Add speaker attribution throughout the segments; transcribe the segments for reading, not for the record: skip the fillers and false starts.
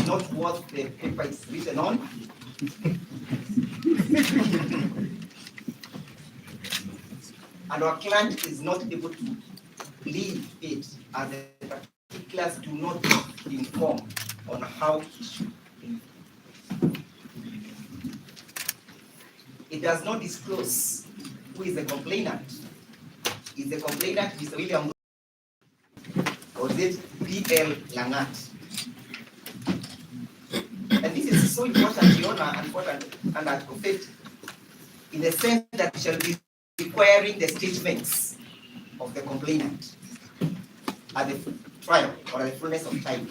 Speaker 1: not worth the paper it's written on. And our client is not able to leave it as the particulars do not inform on how he should leave. It does not disclose who is the complainant. Is the complainant Mr. William or is it P.L. Langat? And this is so important, Your Honor, and prophetic, in the sense that we shall be requiring the statements of the complainant at the trial or at the fullness of time.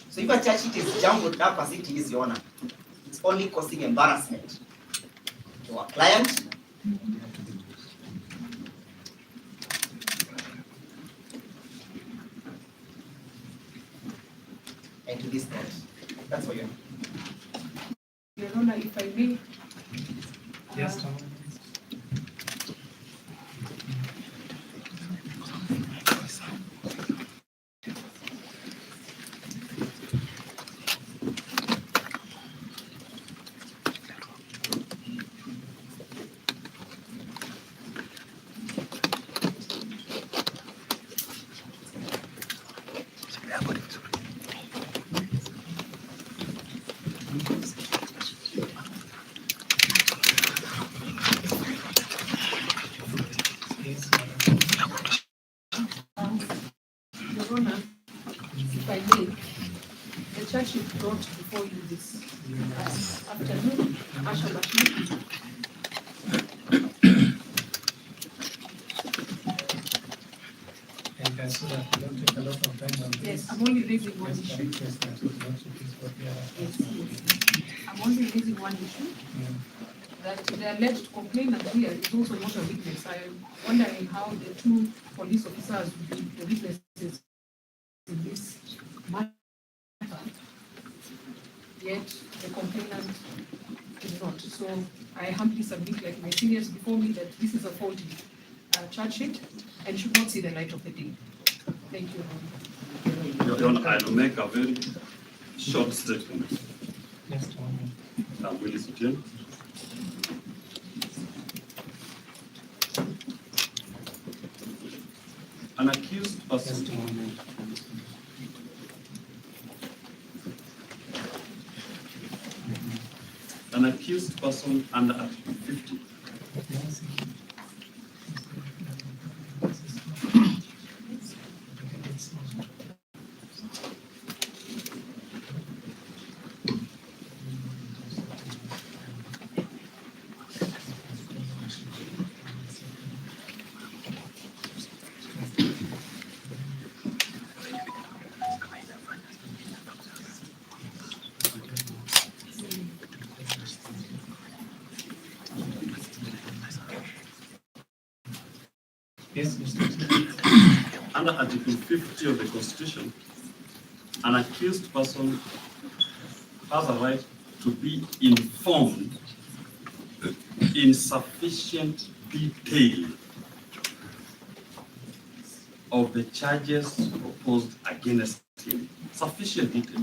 Speaker 1: So if a charge sheet is jumbled up as it is, Your Honor, it's only causing embarrassment to our client and to this court. That's for you.
Speaker 2: Your Honor, if I may.
Speaker 3: Yes,
Speaker 2: Your Honor, if I may, the charge sheet brought before you this afternoon,
Speaker 3: and I saw that we don't take a lot of time on this.
Speaker 2: Yes, I'm only raising one issue.
Speaker 3: Yes,
Speaker 2: I'm only raising one issue.
Speaker 3: Yeah.
Speaker 2: That the alleged complainant here is also not a witness. I'm wondering how the two police officers will be the witnesses in this matter. Yet the complainant is not. So I humbly submit, like my seniors before me, that this is a faulty charge sheet and should not see the light of the day. Thank you.
Speaker 4: Your Honor, I will make a very short statement.
Speaker 3: Yes,
Speaker 4: I'm willing to tell. An accused person under Article 50
Speaker 3: Yes,
Speaker 4: under Article 50 of the Constitution, an accused person has a right to be informed in sufficient detail of the charges proposed against him. Sufficient detail.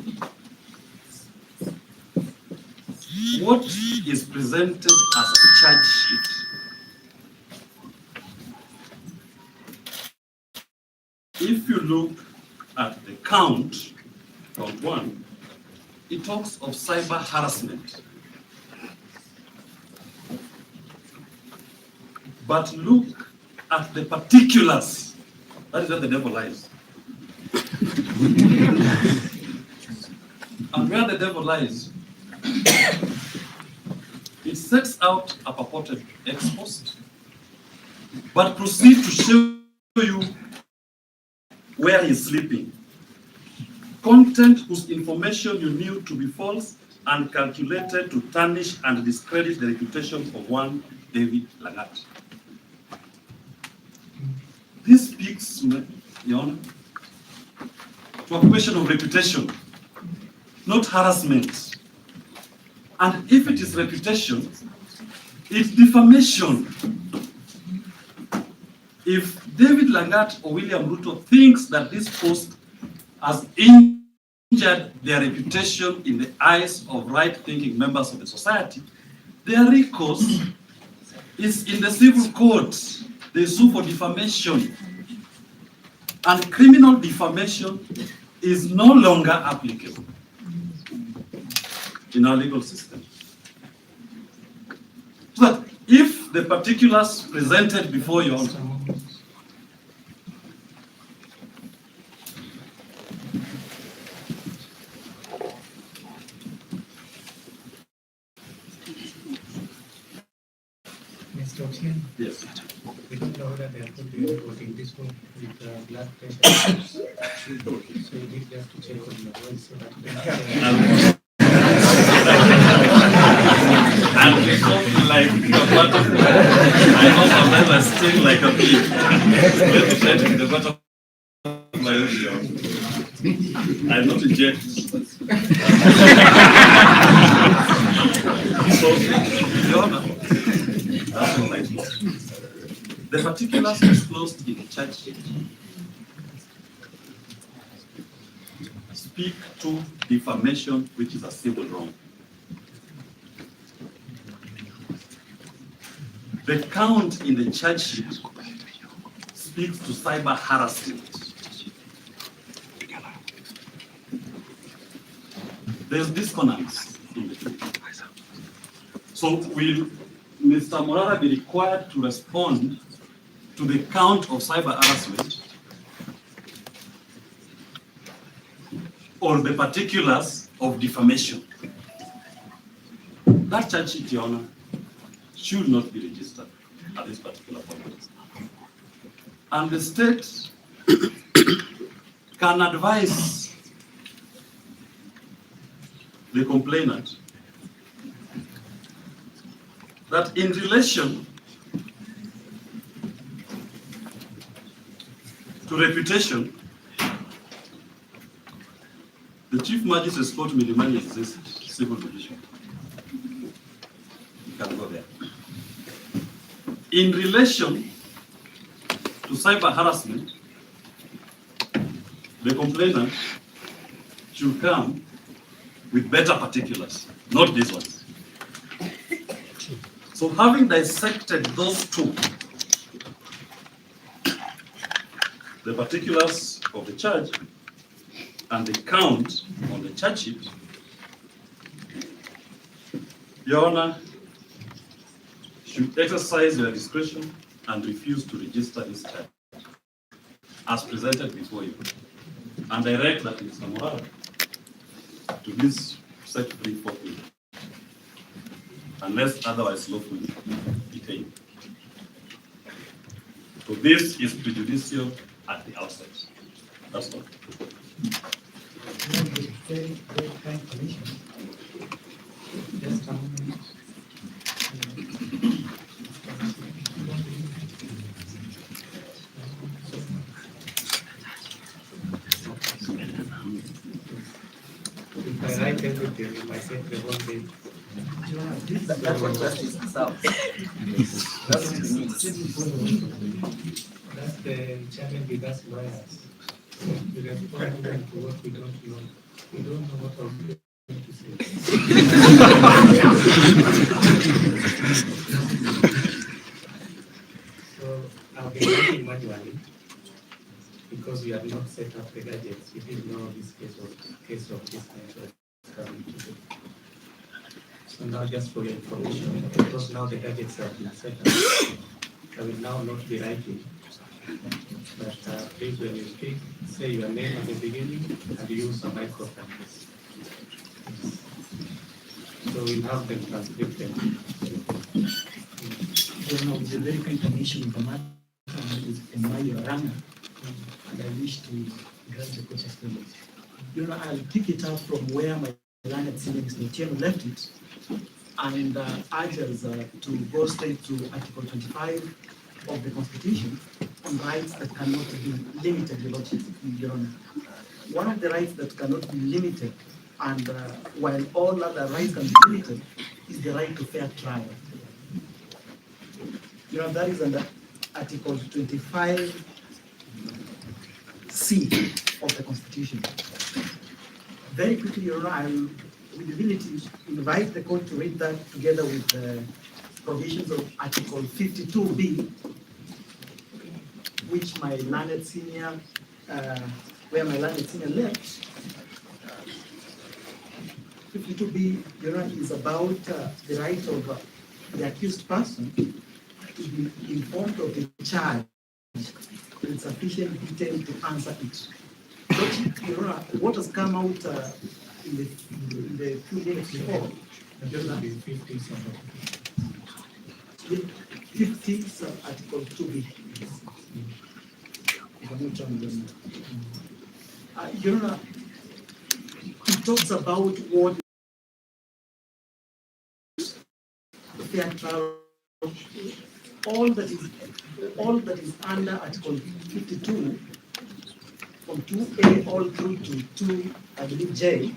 Speaker 4: What is presented as a charge sheet if you look at the count 1, it talks of cyber harassment. But look at the particulars. That is where the devil lies. And where the devil lies, it sets out a purported ex post, but proceeds to show you where he's sleeping. Content whose information you knew to be false and calculated to tarnish and discredit the reputation of one David Langat. This speaks, Your Honor, to a question of reputation, not harassment. And if it is reputation, it's defamation. If David Langat or William Ruto thinks that this post has injured injured their reputation in the eyes of right-thinking members of the society, their recourse is in the civil court. They sue for defamation. And criminal defamation is no longer applicable in our legal system. So that if the particulars presented before your
Speaker 3: Mr. Ochieng,
Speaker 4: yes.
Speaker 3: we don't know whether they are put the report in this room with blood pressure. So you need just to check on your voice so that you can
Speaker 4: And we hope like the bottom. I know sometimes I sting like a bee. Let me try to be the bottom of my video. I'm not eject. So, Your Honor, that's all I do. The particulars disclosed in the charge sheet speak to defamation, which is a civil wrong. The count in the charge sheet speaks to cyber harassment. There's disconnect in the two. So will Mr. Morara be required to respond to the count of cyber harassment or the particulars of defamation? That charge sheet, Your Honor, should not be registered at this particular point. And the state can advise the complainant that in relation to reputation, the Chief Magistrate's Court Milimani exists, civil division. You can go there. In relation to cyber harassment, the complainant should come with better particulars, not these ones. So having dissected those two, the particulars of the charge and the count on the charge sheet, Your Honor should exercise their discretion and refuse to register this charge as presented before you, and direct that Mr. Morara to this set free forthwith, unless otherwise lawfully detained. So this is prejudicial at the outset. That's all.
Speaker 3: very, very kind commission. Just a moment. If I write everything, if I say the wrong thing,
Speaker 1: That's what justice deserves. That's what it means.
Speaker 3: that's the challenge with us lawyers. We respond to what we don't know. We don't know what our going to say. So I'll be writing manually because we have not set up the gadgets. We didn't know this case of this nature is coming today. So now just for your information, because now the gadgets have been set up, I will now not be writing. But please, when you speak, say your name at the beginning and use a microphone. So we'll have them transcripted.
Speaker 5: It's a very kind commission of the matter is Morara, and I wish to grab the court's experience. I'll pick it up from where my learned siblings Etienne left it, and urge us to go straight to Article 25 of the Constitution on rights that cannot be limited, Your Honor. One of the rights that cannot be limited, and while all other rights can be limited, is the right to fair trial. That is under Article 25C of the Constitution. very quickly, Your Honor, I'll, with ability, invite the court to read that together with the provisions of Article 52B, which my learned senior, where my learned senior left. 52B, Your Honor, is about the right of the accused person to be informed of the charge in sufficient detail to answer it. But, Your Honor, what has come out in the few minutes before, Your Honor, 50 Article 2B. If I'm not wrong, Your Honor, it talks about what fair trial, all that is under Article 52, from 2A all through to 2, I believe, J.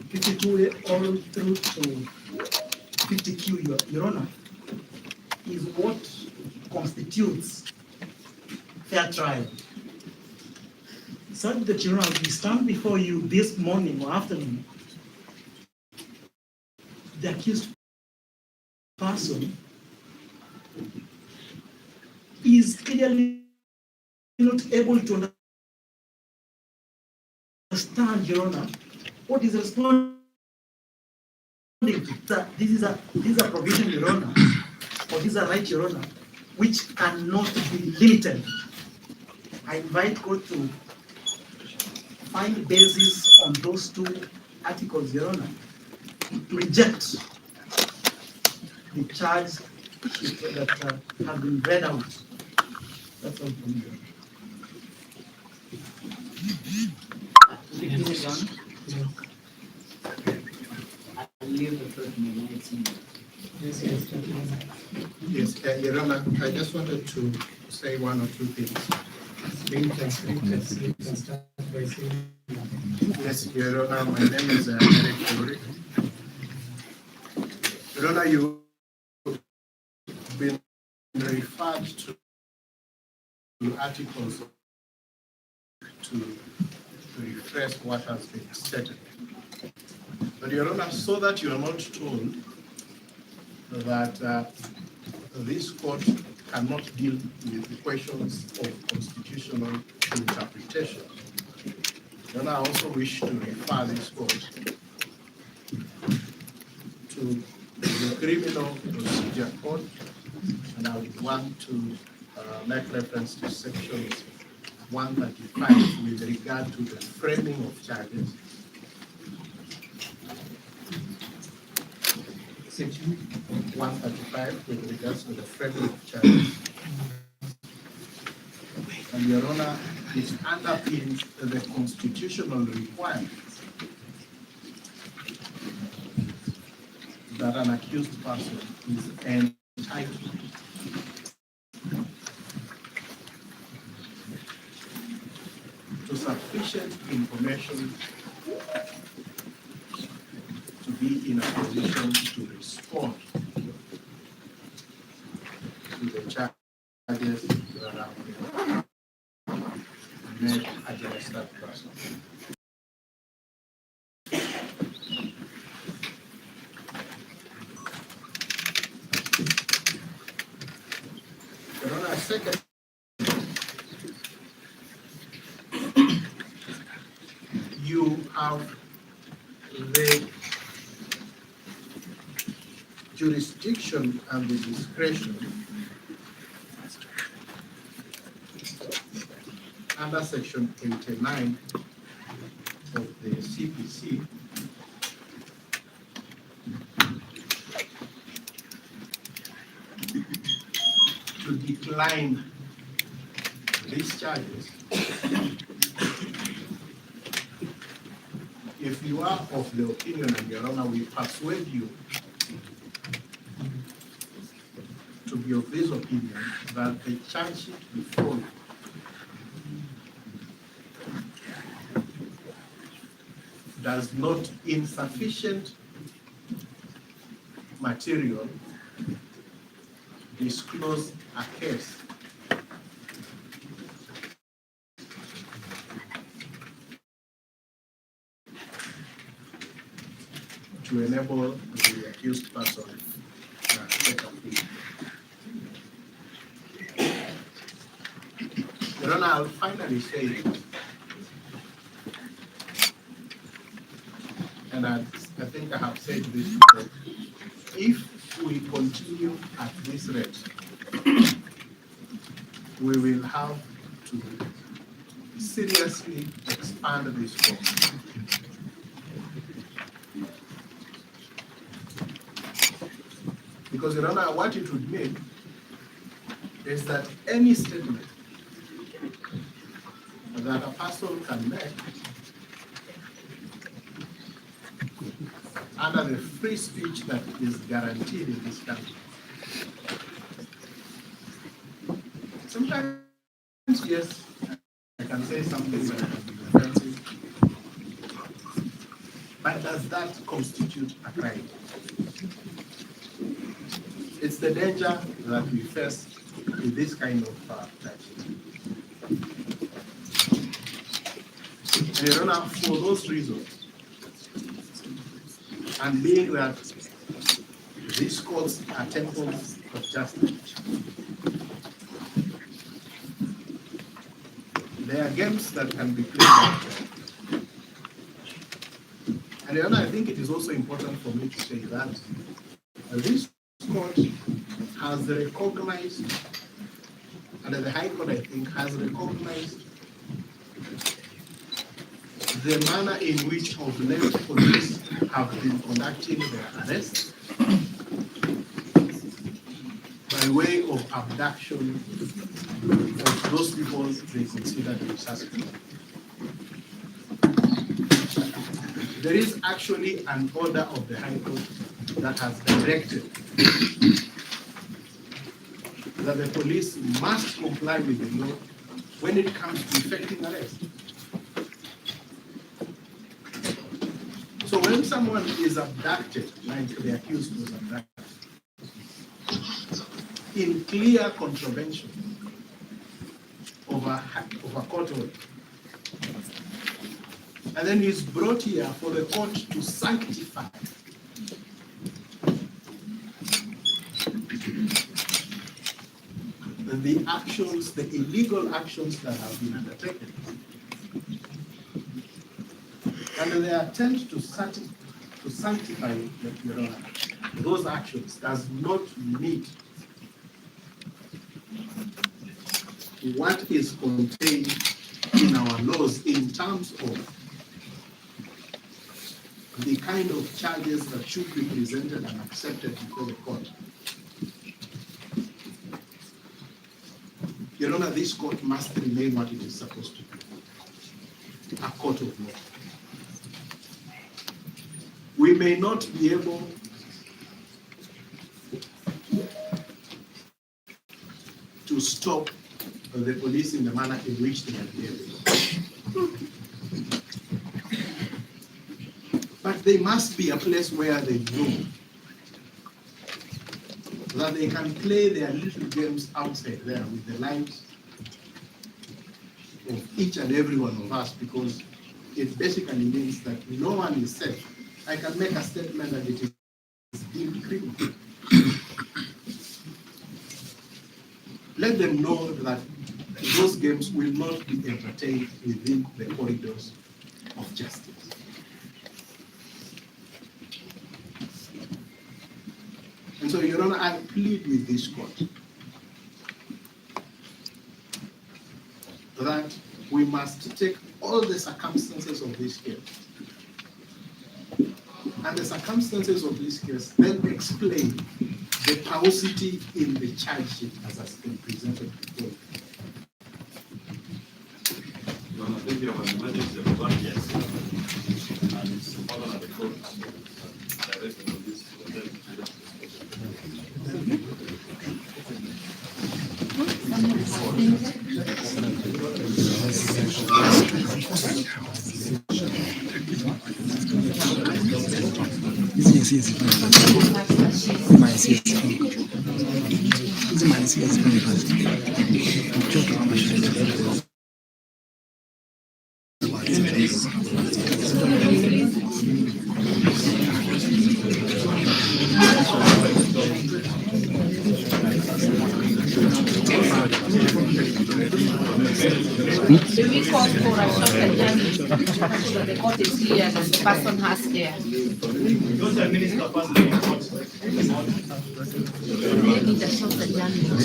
Speaker 5: 52A all through to 50Q, Your Honor, is what constitutes fair trial. Such that, Your Honor, we stand before you this morning or afternoon, the accused person is clearly not able to understand, Your Honor, what is responding to. This is a provision, Your Honor, or this is a right, Your Honor, which cannot be limited. I invite court to find basis on those two articles, Your Honor, to reject the charge that have been read out. That's all from me.
Speaker 6: I'll leave the floor to my learned senior.
Speaker 7: Yes, Your Honor, I just wanted to say one or two things. Yes, Your Honor, my name is Eric Uri. Your Honor, you've been referred to articles to refresh what has been stated. But Your Honor, so that you are not told that this court cannot deal with the questions of constitutional interpretation, Your Honor, I also wish to refer this court to the Criminal Procedure Code, and I would want to make reference to sections 135 with regard to the framing of charges. Section 135 with regards to the framing of charges. And Your Honor, it underpins the constitutional requirements that an accused person is entitled to sufficient information to be in a position to respond to the charges that are made against that person. Your Honor, second, you have the jurisdiction and the discretion under section 89 of the CPC to decline these charges if you are of the opinion, and Your Honor, we persuade you to be of this opinion, that the charge sheet before you does not insufficient material disclose a case to enable the accused person take a plea. Your Honor, I'll finally say, and I think I have said this before, if we continue at this rate, we will have to seriously expand this court. Because Your Honor, what it would mean is that any statement that a person can make under the free speech that is guaranteed in this country. Sometimes, yes, I can say something that can be offensive, but does that constitute a crime? It's the danger that we face with this kind of touching. And Your Honor, for those reasons, and being that these courts are temples of justice, there are games that can be played out there. And Your Honor, I think it is also important for me to say that this court has recognized, and the High Court, I think, has recognized the manner in which of late police have been conducting their arrests by way of abduction of those people they consider to be suspect. There is actually an order of the High Court that has directed that the police must comply with the law when it comes to effecting arrest. So when someone is abducted, like the accused was abducted, in clear contravention of a court order, and then he's brought here for the court to sanctify the actions, the illegal actions that have been undertaken. And the attempt to sanctify Your Honor, those actions does not meet what is contained in our laws in terms of the kind of charges that should be presented and accepted before the court. Your Honor, this court must remain what it is supposed to be, a court of law. We may not be able to stop the police in the manner in which they are behaving. But there must be a place where they know that they can play their little games outside there with the lives of each and every one of us, because it basically means that no one is safe. I can make a statement that it is deemed criminal. Let them know that those games will not be entertained within the corridors of justice. And so, Your Honor, I plead with this court that we must take all the circumstances of this case, and the circumstances of this case then explain the paucity in the charge sheet as has been presented before.
Speaker 4: Your Honor, thank you. Yes. And it's important that the court directed on this.
Speaker 8: Do we call for a short adjournment so that the court is clear and the person has care? They need a short adjournment.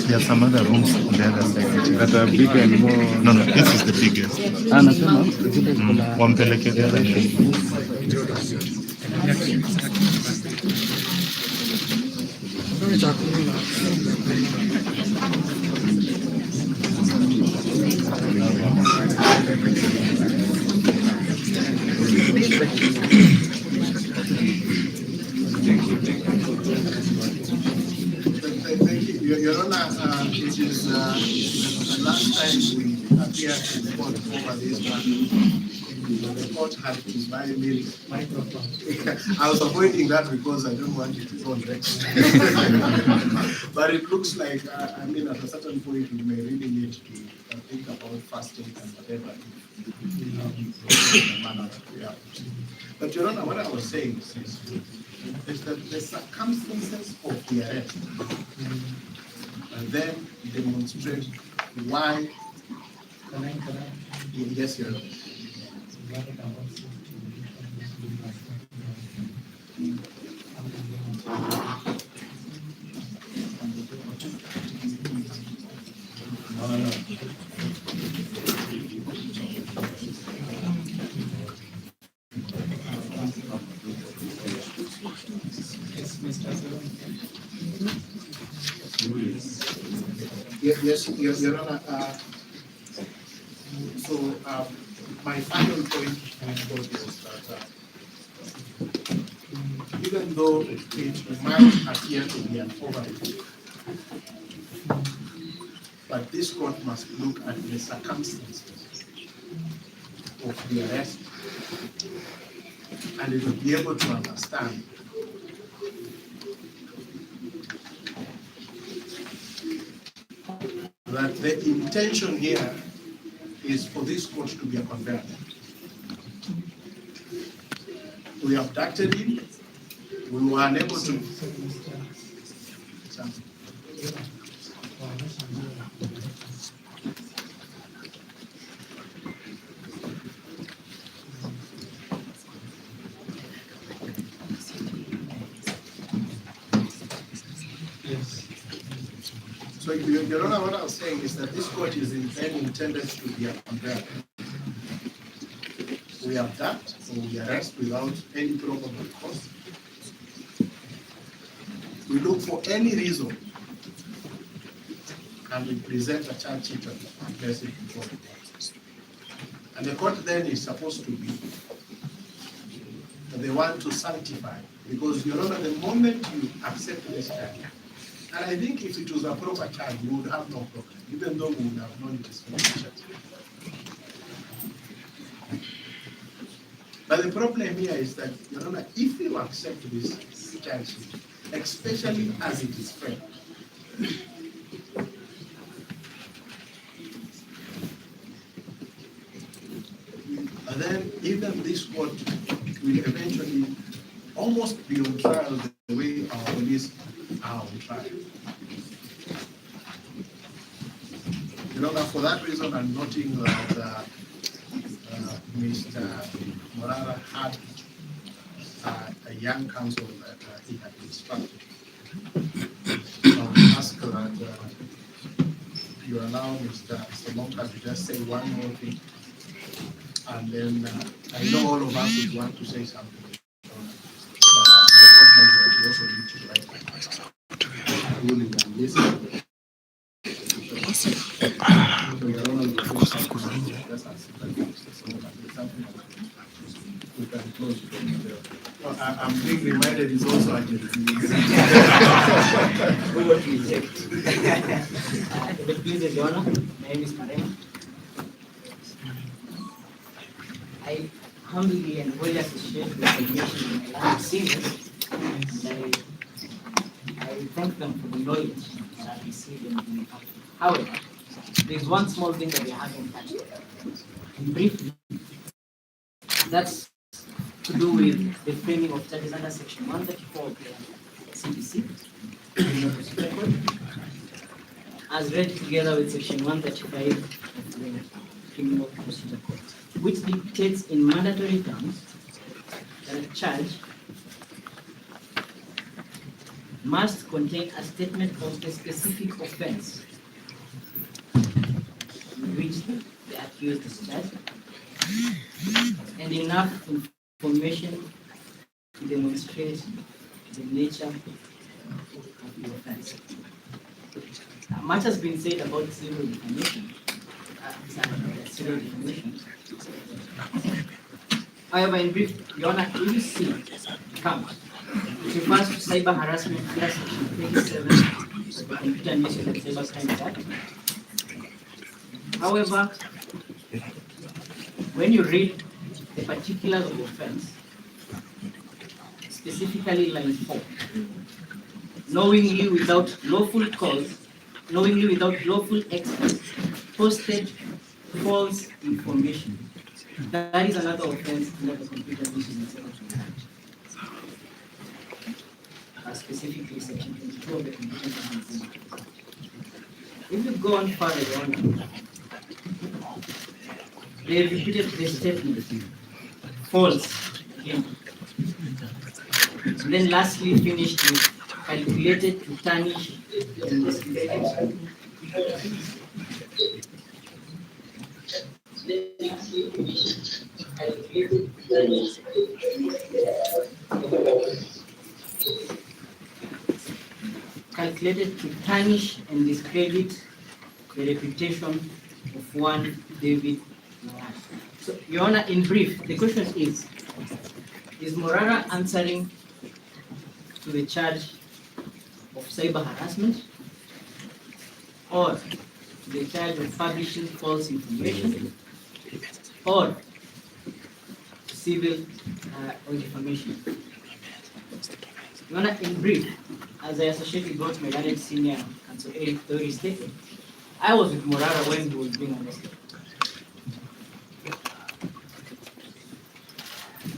Speaker 7: There are some other rooms on the other side.
Speaker 9: That are bigger and more.
Speaker 7: No, this is the biggest. Wampeleke the other side.
Speaker 10: Thank you. Your Honor, it is the last time we appeared in the court over this matter. The court had to buy me microphone. I was avoiding that because I don't want it to go on record. But it looks like, I mean, at a certain point, we may really need to think about fasting and whatever, in the manner that we are. But Your Honor, what I was saying is that the circumstances of the arrest and then demonstrate why. Yes, Your Honor. Yes, Your Honor. So my final point was that even though it might appear to be an overreach, but this court must look at the circumstances of the arrest, and it will be able to understand that the intention here is for this court to be a conveyor. We abducted him, we were unable to. So, Your Honor, what I was saying is that this court is intended to be a conveyor. We abduct or we arrest without any probable cause. We look for any reason and we present a charge sheet and place it before the court. And the court then is supposed to be the one to sanctify, because Your Honor, the moment you accept this charge, and I think if it was a proper charge, we would have no problem, even though we would have known it is from the church. But the problem here is that, Your Honor, if you accept this charge, especially as it is framed, and then even this court will eventually almost be on trial the way our police are on trial. You know, for that reason, I'm noting that Mr. Morara had a young counsel that he had instructed. I would ask that you allow Mr. Monka to just say one more thing, and then I know all of us would want to say something. But I recognize that we also need to write ruling and listen. I'm being reminded it's also a
Speaker 6: Please, Your Honor, my name is Marema. I humbly and really appreciate the recognition I have seen it, and I thank them for the knowledge that I see them in the country. However, there's one small thing that we haven't touched. And briefly, that's to do with the framing of charges under Section 134 of the CPC, as read together with section 135 of the Criminal Procedure Code, which dictates in mandatory terms that a charge must contain a statement of the specific offense in which the accused is charged, and enough information to demonstrate the nature of the offense. Much has been said about civil defamation. Civil defamation. However, in brief, Your Honor, if you see count, it refers to cyber harassment under section 27 of the Computer and Misuse of Cyber Crimes Act. However, when you read the particulars of the offense, specifically line 4, knowingly without lawful cause, knowingly without lawful excuse, posted false information. That is another offense under the Computer Misuse of Cyber Crimes Act. Specifically section 22 of the Computer Misuse of Cyber Crimes Act. If you go on further, Your Honor, they repeated the statement, false, again. And then lastly finished with calculated to tarnish and discredit. Calculated to tarnish and discredit the reputation of one David Morara. So, Your Honor, in brief, the question is Morara answering to the charge of cyber harassment or to the charge of publishing false information or civil or defamation? Your Honor, in brief, as I associated both my learned senior Counsel Eric Theory stated, I was with Morara when he was being arrested.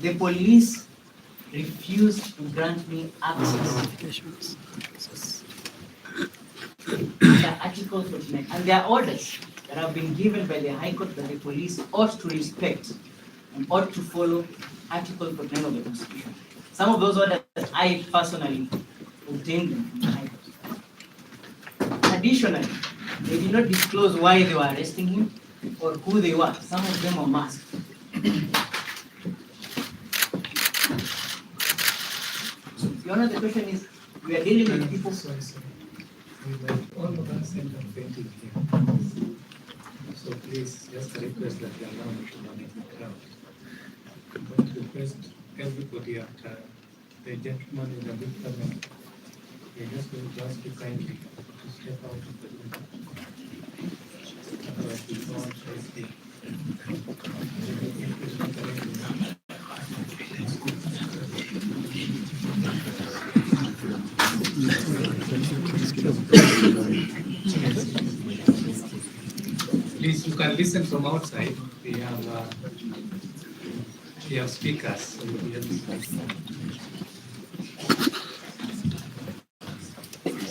Speaker 6: The police refused to grant me access to Article 49, and there are orders that have been given by the High Court that the police ought to respect and ought to follow Article 49 of the Constitution. Some of those orders I personally obtained them from the High Court. Additionally, they did not disclose why they were arresting him or who they were. Some of them were masked. Your Honor, the question is, we are dealing with people.
Speaker 3: We might all of us end up fainting here. So please, just a request that you allow me to manage the crowd. I'm going to request everybody after the gentleman in the big camera. We're just going to ask you kindly to step out of the room. Otherwise, we go on safely. Please, you can listen from outside. We have speakers. So we have so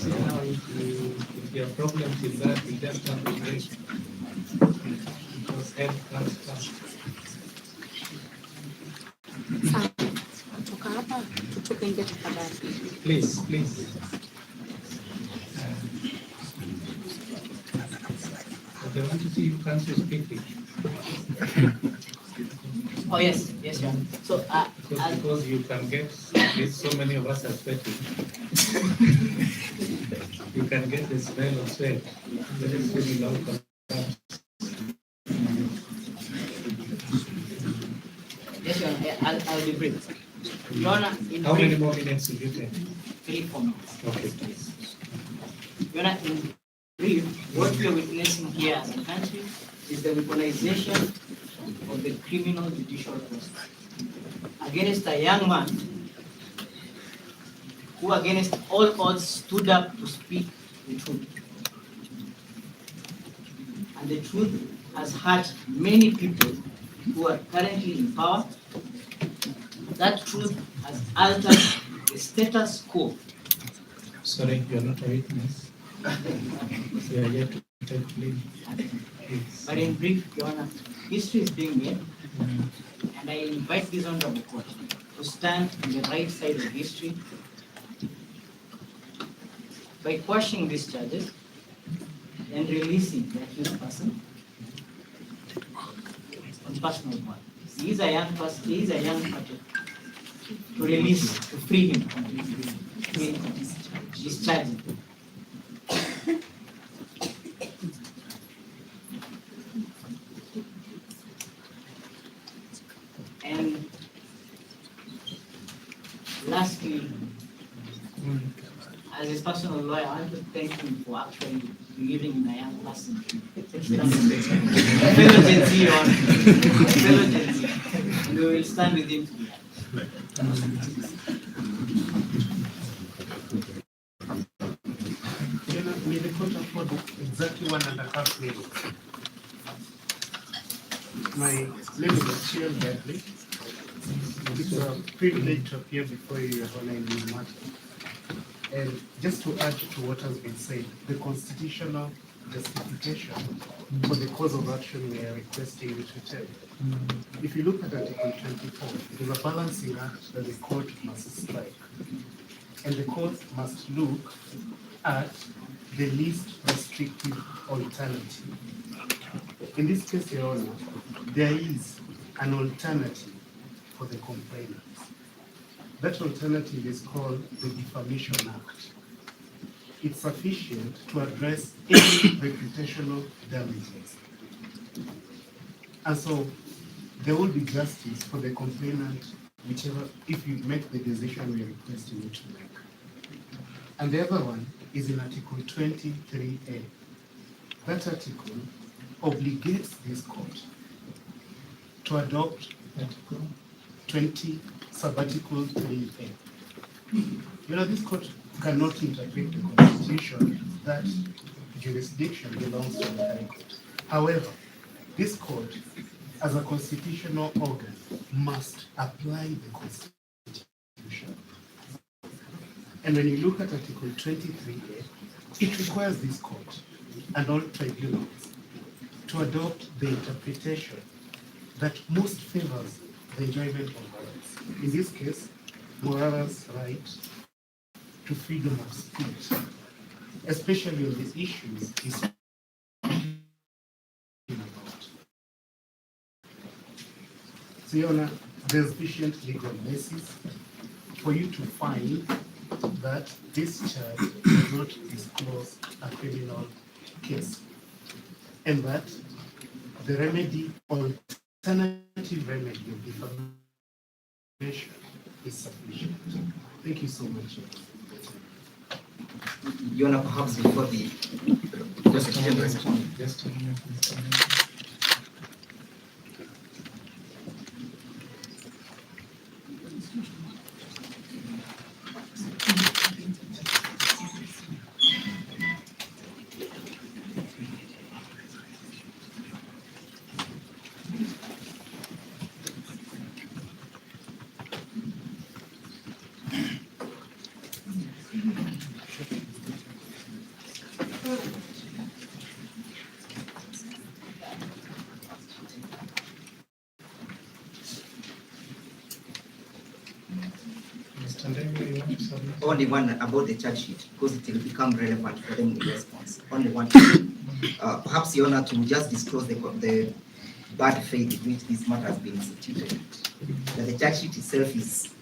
Speaker 3: now if you have problems with that, we just have to wait. Because help comes first. Please, please. But I want to see you counsel speaking.
Speaker 6: Oh yes, yes, Your Honor. So
Speaker 3: Because you can get, so many of us are sweating. You can get the smell of sweat. That is really long contact.
Speaker 6: yes, Your Honor, I'll be brief. Your Honor, in
Speaker 3: How many
Speaker 6: brief,
Speaker 3: more minutes will you take?
Speaker 6: 3-4 minutes.
Speaker 3: Okay, please.
Speaker 6: Your Honor, in brief, what we are witnessing here as a country is the weaponization of the criminal judicial process against a young man who, against all odds, stood up to speak the truth. And the truth has hurt many people who are currently in power. That truth has altered the status quo.
Speaker 3: Sorry, you're not a witness.
Speaker 5: We are yet to take blame.
Speaker 6: But in brief, Your Honor, history is being made, and I invite this honorable court to stand on the right side of history by quashing these charges and releasing the accused person on personal bond. He is a young person, he is a young person. To release, to free him from discharging. And lastly, as his personal lawyer, I want to thank him for actually believing in a young person. Fellow Gen Z, on fellow Gen Z, and we will stand with him together.
Speaker 10: May the court afford exactly 1.5 minutes. My name is Achille Bradley. It's a privilege to appear before you, Your Honor, in this matter. And just to add to what has been said, the constitutional justification for the cause of action we are requesting you to take. If you look at Article 24, it is a balancing act that the court must strike. And the court must look at the least restrictive alternative. In this case, Your Honor, there is an alternative for the complainant. That alternative is called the Defamation Act. It's sufficient to address any reputational damages. And so there will be justice for the complainant, whichever, if you make the decision we are requesting you to make. And the other one is in Article 23A. That article obligates this court to adopt 20 sabbatical 3A. You know, this court cannot interpret the constitution. That jurisdiction belongs to the High Court. However, this court, as a constitutional organ, must apply the constitution. And when you look at Article 23A, it requires this court and all tribunals to adopt the interpretation that most favors the enjoyment of rights. In this case, Morara's right to freedom of speech, especially on these issues he's speaking about. So, Your Honor, there's sufficient legal basis for you to find that this charge does not disclose a criminal case, and that the remedy, alternative remedy of defamation is sufficient. Thank you so much.
Speaker 1: Your Honor, perhaps before the prosecution responds.
Speaker 5: Just a minute, Mr. Mayor.
Speaker 3: Mr. Ndege, you want to submit?
Speaker 1: Only one about the charge sheet, because it will become relevant for them in response. Only one. Perhaps, Your Honor, to just disclose the bad faith in which this matter has been instituted. That the charge sheet itself is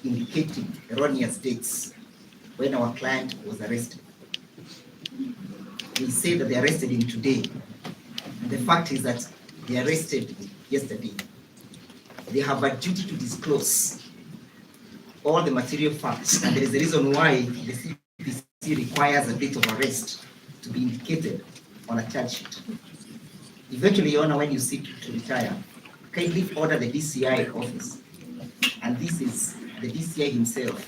Speaker 1: indicating erroneous dates when our client was arrested. They say that they arrested him today. And the fact is that they arrested him yesterday. They have a duty to disclose all the material facts, and there is a reason why the CPC requires a date of arrest to be indicated on a charge sheet. Eventually, Your Honor, when you seek to retire, kindly order the DCI office, and this is the DCI himself,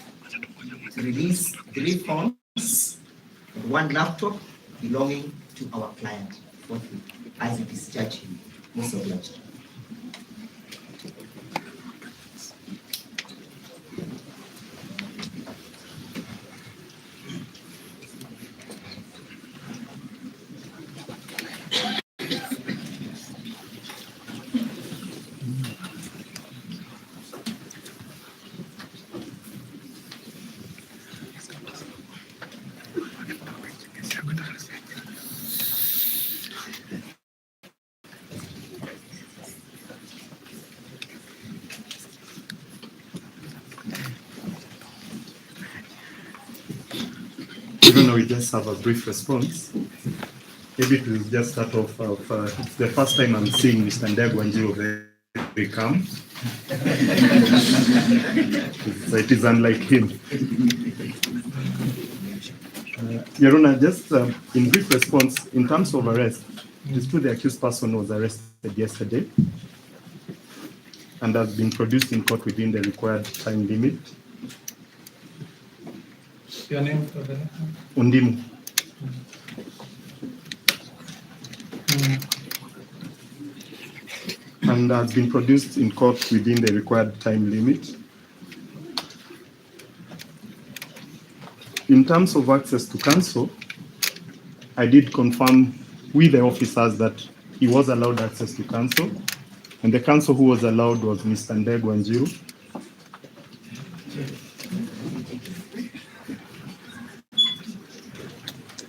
Speaker 1: to release 3 phones and 1 laptop belonging to our client as we discharge him. Most obliged.
Speaker 9: Your Honor, we just have a brief response. Maybe to just start off, it's the first time I'm seeing Mr. Ndegwanjiru very calm. So it is unlike him. Your Honor, just in brief response, in terms of arrest, it is true the accused person was arrested yesterday and has been produced in court within the required time limit.
Speaker 3: Your name for the record?
Speaker 9: Undimu. And has been produced in court within the required time limit. In terms of access to counsel, I did confirm with the officers that he was allowed access to counsel, and the counsel who was allowed was Mr. Ndegwanjiru.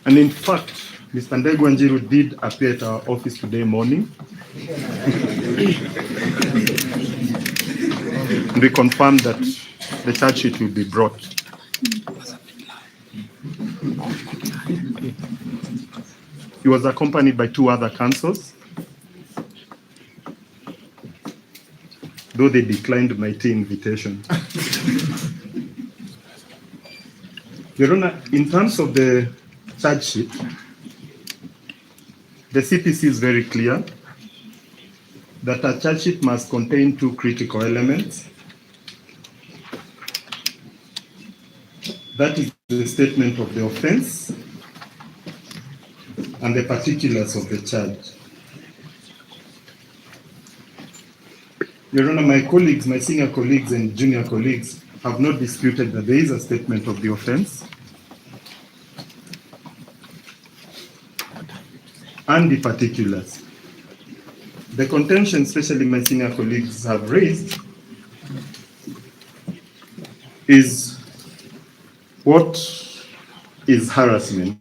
Speaker 9: And in fact, Mr. Ndegwanjiru did appear at our office today morning. And we confirmed that the charge sheet will be brought. He was accompanied by 2 other counsels, though they declined my invitation. Your Honor, in terms of the charge sheet, the CPC is very clear that a charge sheet must contain 2 critical elements. That is the statement of the offense and the particulars of the charge. Your Honor, my colleagues, my senior colleagues and junior colleagues have not disputed that there is a statement of the offense and the particulars. The contention, especially my senior colleagues have raised, is what is harassment?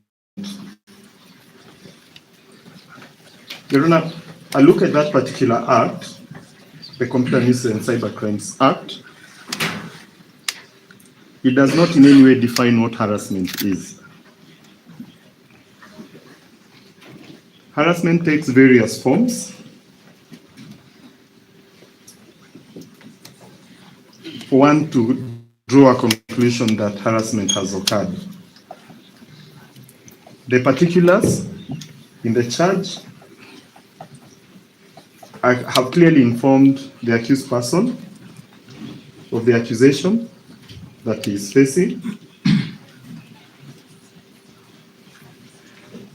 Speaker 9: Your Honor, I look at that particular act, the Computer Nuisance and Cybercrimes Act. It does not in any way define what harassment is. Harassment takes various forms. For one to draw a conclusion that harassment has occurred. The particulars in the charge have clearly informed the accused person of the accusation that he is facing.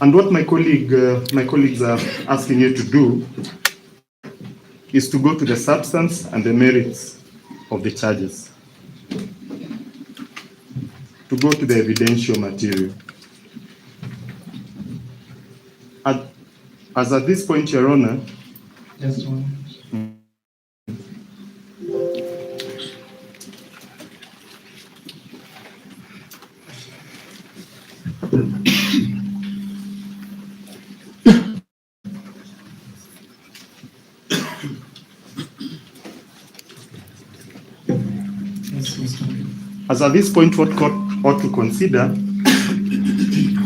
Speaker 9: And what my colleagues are asking you to do is to go to the substance and the merits of the charges, to go to the evidential material. As at this point, Your Honor,
Speaker 3: Just one.
Speaker 9: as at this point, what court ought to consider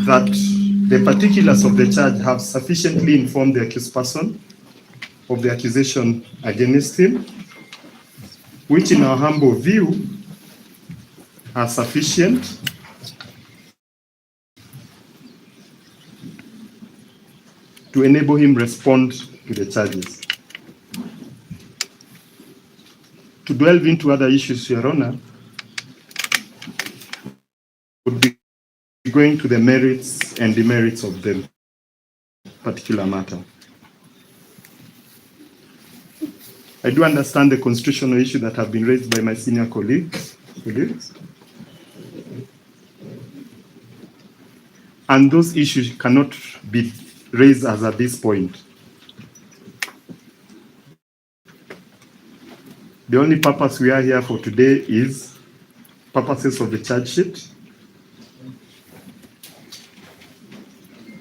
Speaker 9: that the particulars of the charge have sufficiently informed the accused person of the accusation against him, which in our humble view are sufficient to enable him respond to the charges. To delve into other issues, Your Honor, would be going to the merits and demerits of the particular matter. I do understand the constitutional issue that have been raised by my senior colleagues. And those issues cannot be raised as at this point. The only purpose we are here for today is purposes of the charge sheet,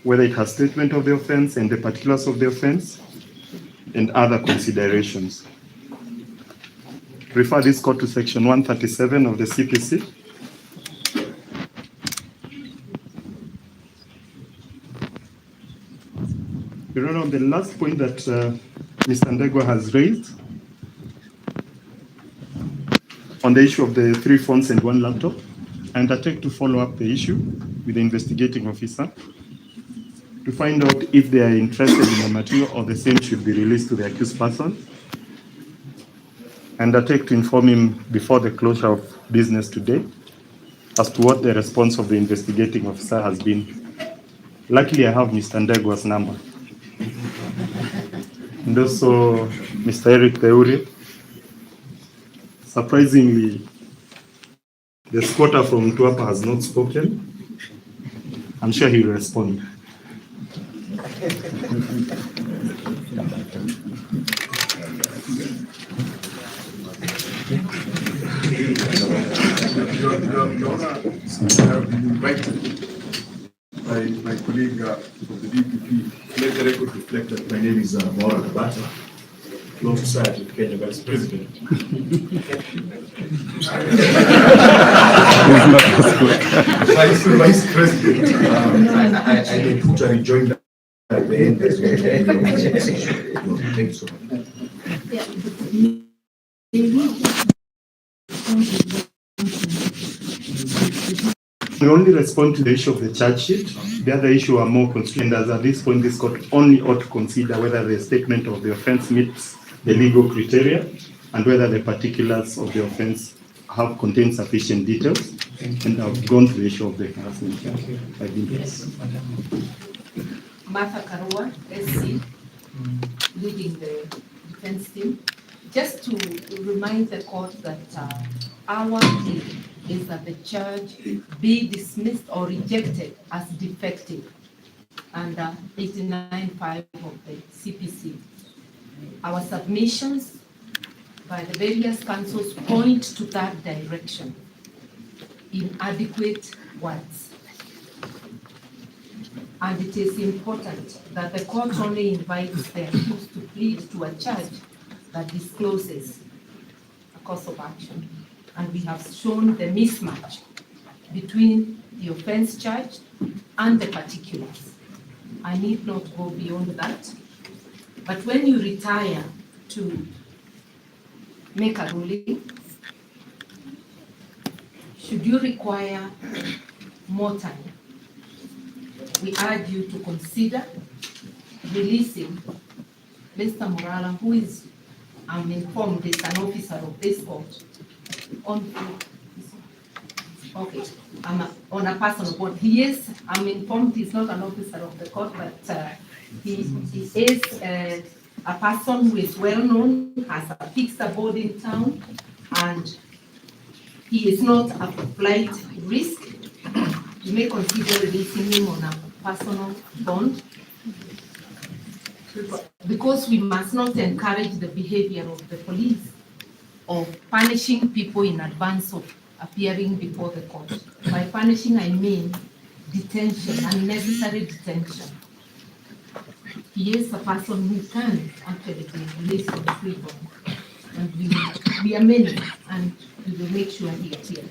Speaker 9: whether it has statement of the offense and the particulars of the offense, and other considerations. Refer this court to section 137 of the CPC. Your Honor, on the last point that Mr. Ndegwa has raised, on the issue of the 3 phones and 1 laptop, I undertake to follow up the issue with the investigating officer to find out if they are interested in the material or the same should be released to the accused person. And undertake to inform him before the closure of business today as to what the response of the investigating officer has been. Luckily, I have Mr. Ndegwa's number. And also Mr. Eric Theuri. Surprisingly, the squatter from Tuapa has not spoken. I'm sure he'll respond.
Speaker 11: Your Honor, invited my colleague from the DPP, let the record reflect that my name is Morara, Law Society of Kenya Vice President. Vice President, I may put a rejoinder at the end. Thank you so much.
Speaker 9: We only respond to the issue of the charge sheet. The other issue are more constrained, as at this point this court only ought to consider whether the statement of the offense meets the legal criteria and whether the particulars of the offense have contained sufficient details. And I've gone to the issue of the harassment.
Speaker 8: Yes. Martha Karua, SC, leading the defense team. Just to remind the court that our plea is that the charge be dismissed or rejected as defective under 89.5 of the CPC. Our submissions by the various councils point to that direction in adequate words. And it is important that the court only invites the accused to plead to a charge that discloses a course of action. And we have shown the mismatch between the offense charged and the particulars. I need not go beyond that. But when you retire to make a ruling, should you require more time, we urge you to consider releasing Mr. Morara, who is, I'm informed, is an officer of this court, on a personal board. He is, I'm informed he's not an officer of the court, but he is a person who is well known, has a fixed abode in town, and he is not a flight risk. You may consider releasing him on a personal bond, because we must not encourage the behavior of the police of punishing people in advance of appearing before the court. By punishing, I mean detention, unnecessary detention. He is a person who can actually be released on free bond. And we are many, and we will make sure he appears.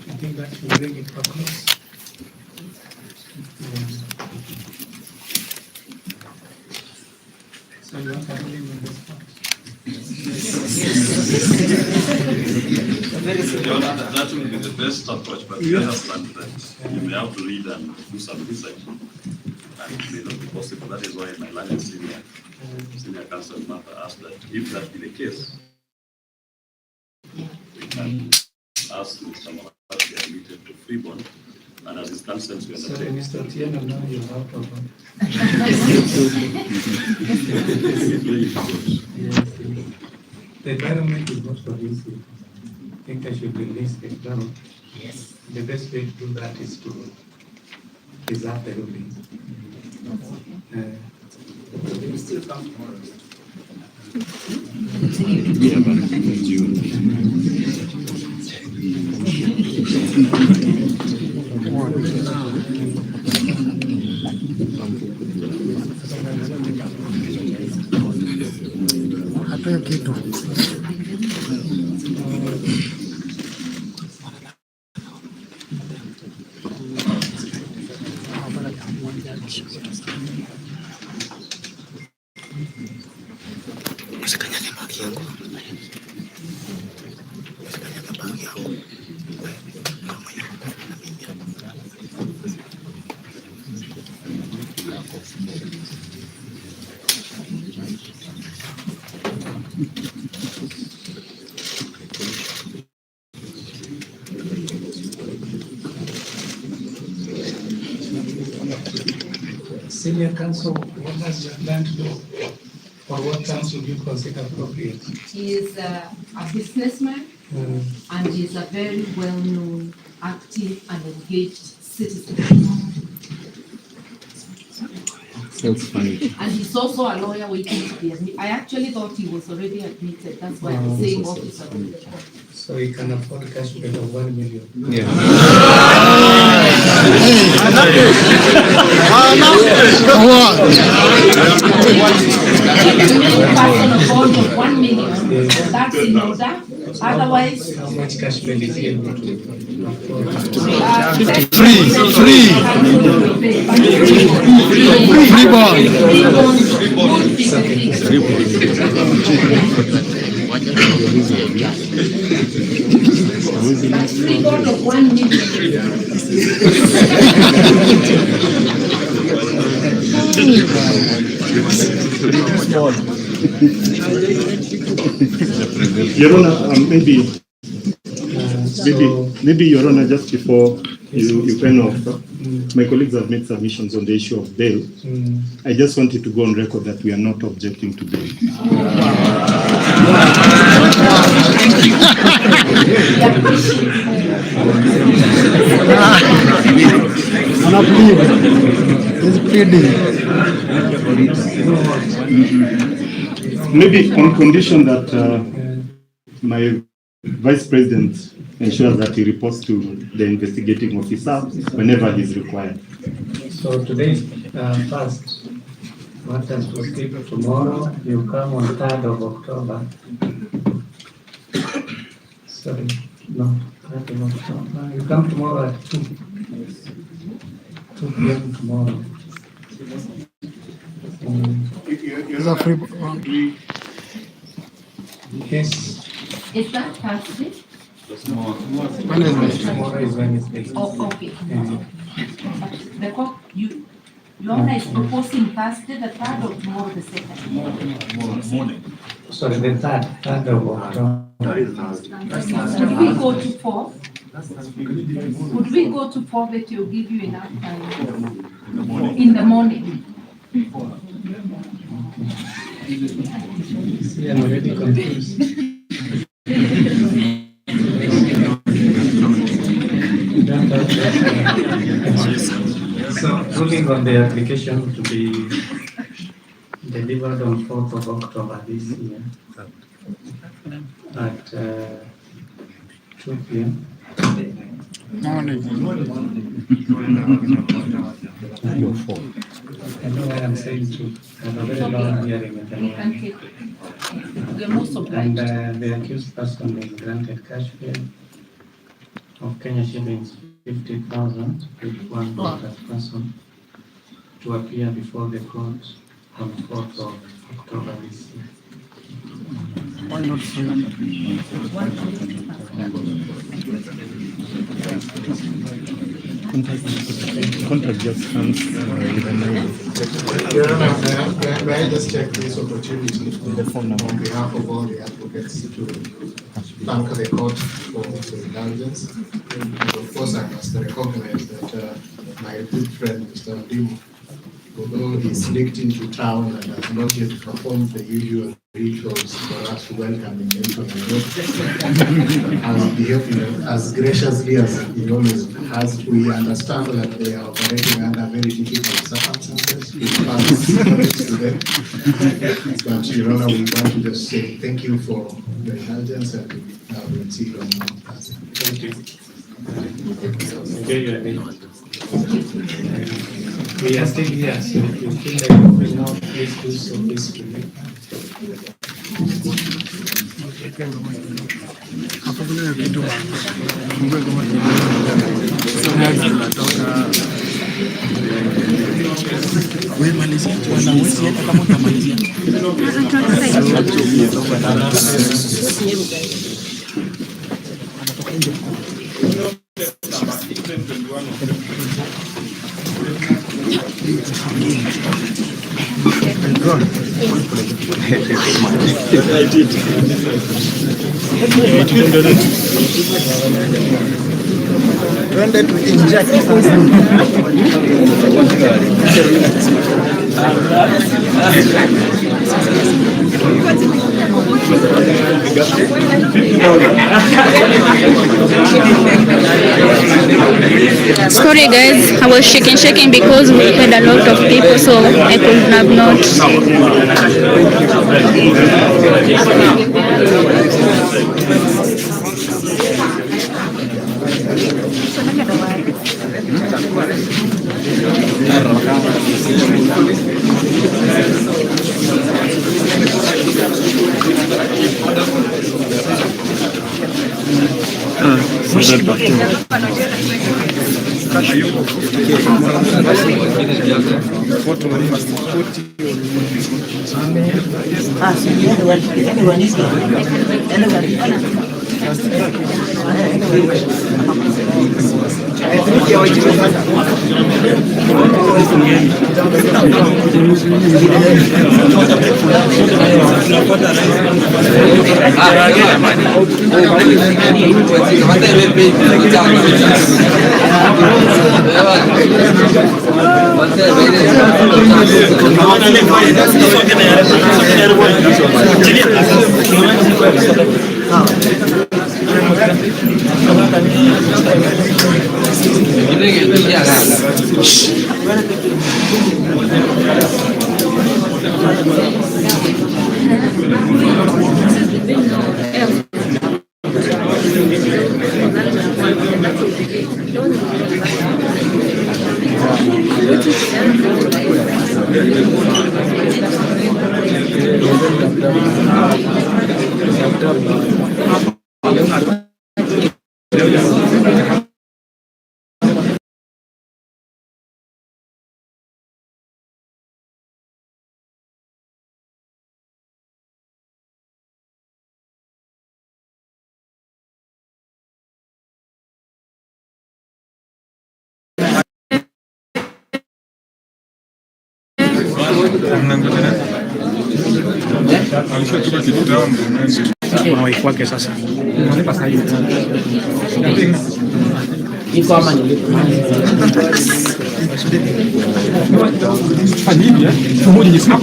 Speaker 3: I think that should bring it to a close. So you want to believe in this part?
Speaker 4: That will be the best approach, but you understand that you may have to read and do some research. And it may not be possible. That is why my learned senior counsel Martha asked that if that be the case, we can ask Mr. Morara to be admitted to free bond, and as his consent we
Speaker 3: So
Speaker 4: undertake.
Speaker 3: Mr. Tieno, now you're out of one. The environment is not conducive. I think I should release it down.
Speaker 6: Yes.
Speaker 3: The best way to do that is to preserve the ruling.
Speaker 6: We still come tomorrow.
Speaker 12: Hatoyo kitu.
Speaker 3: Senior counsel, what does your plan to do? Or what terms would you consider appropriate?
Speaker 8: He is a businessman and he is a very well-known, active and engaged citizen.
Speaker 12: Sounds funny.
Speaker 8: And he's also a lawyer waiting to be admitted. I actually thought he was already admitted. That's why I'm saying officer of the court.
Speaker 3: So he can afford cash bail of 1 million.
Speaker 12: Yeah.
Speaker 8: Bond of 1 million. That's in order. Otherwise,
Speaker 3: How much cash bail is he able to afford?
Speaker 12: Free ball.
Speaker 8: Free bond of 1 million.
Speaker 9: Your Honor, maybe Your Honor, just before you kind of, my colleagues have made submissions on the issue of bail. I just wanted to go on record that we are not objecting to bail. Maybe on condition that my Vice President ensures that he reports to the investigating officer whenever he is required.
Speaker 3: So today's first, what has to speak tomorrow, you come on 3rd of October. Sorry, no, 3rd of October. You come tomorrow at 2 p.m. tomorrow.
Speaker 12: Is a free
Speaker 3: Yes.
Speaker 8: Is that Thursday?
Speaker 3: Tomorrow is Wednesday.
Speaker 8: Oh, okay.
Speaker 3: Yeah.
Speaker 8: The court, Your Honor is proposing Thursday, the 3rd, or tomorrow, the 2nd?
Speaker 4: Morning.
Speaker 3: Sorry, the 3rd of October.
Speaker 8: Could we go to 4? Could we go to 4 that will give you enough time? In the morning.
Speaker 3: See, I'm already confused. So, ruling on the application to be delivered on 4th of October this year at 2 p.m.
Speaker 12: morning.
Speaker 3: I know what I'm saying too. I have a very long hearing at the moment.
Speaker 8: Thank you. You're most obliged.
Speaker 3: And the accused person is granted cash bail of Kenya shillings 50,000 with one contact person to appear before the court on 4th of October this year.
Speaker 12: Why not free?
Speaker 9: Contact just comes with a name.
Speaker 10: Your Honor, may I just take this opportunity on behalf of all the advocates to thank the court for the indulgence. And of course, I must recognize that my good friend, Mr. Dim, although he sneaked into town and has not yet performed the usual rituals for us to welcome him into has behaved as graciously as he always has. We understand that they are operating under very difficult circumstances. We pass to them. But Your Honor, we want to just say thank you for your indulgence and we'll see you on Thursday.
Speaker 3: Thank you. Enjoy your day. We are still here, so if you feel like moving now, please do so peacefully.
Speaker 10: Twende tuinject
Speaker 13: Sorry guys, I was shaking because we had a lot of people, so I could have not.
Speaker 5: Kuna wife wake sasa.
Speaker 6: Iko ama nilipo.
Speaker 5: Familia, pamoja ni sawa.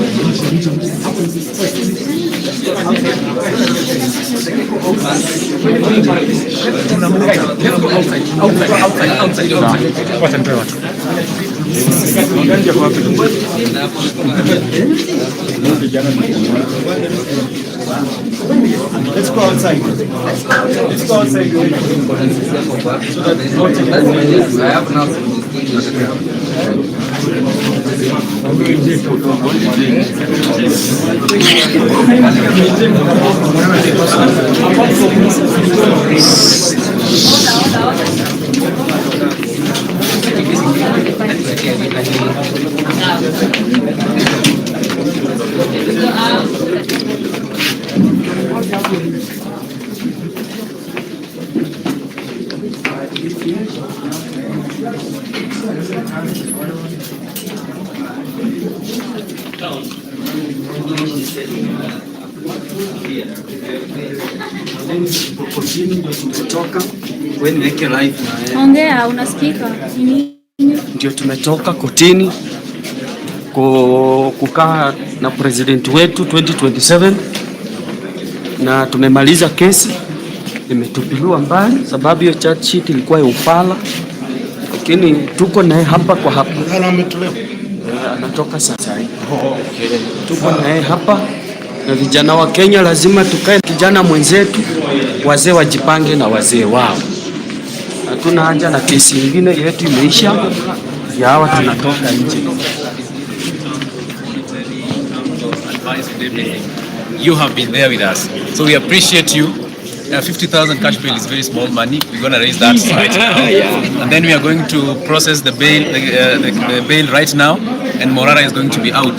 Speaker 10: Let's go outside. Let's go outside.
Speaker 14: I have now.
Speaker 13: Ongea, unasikika?
Speaker 15: Ndio tumetoka kotini kukaa na president wetu 2027 na tumemaliza kesi, imetupiliwa mbali sababu hiyo charge sheet ilikuwa ya ufala, lakini tuko naye hapa kwa hapa. Anatoka sasa hivi. Okay. Tuko naye hapa na vijana wa Kenya lazima tukae kijana mwenzetu, wazee wajipange na wazee wao. hatuna haja na kesi nyingine, yetu imeisha, ya hawa tunatoka nje.
Speaker 16: You have been there with us, so we appreciate you. 50,000 cash bail is very small money. We're going to raise that right now, and then we are going to process the bail, the bail right now, and Morara is going to be out.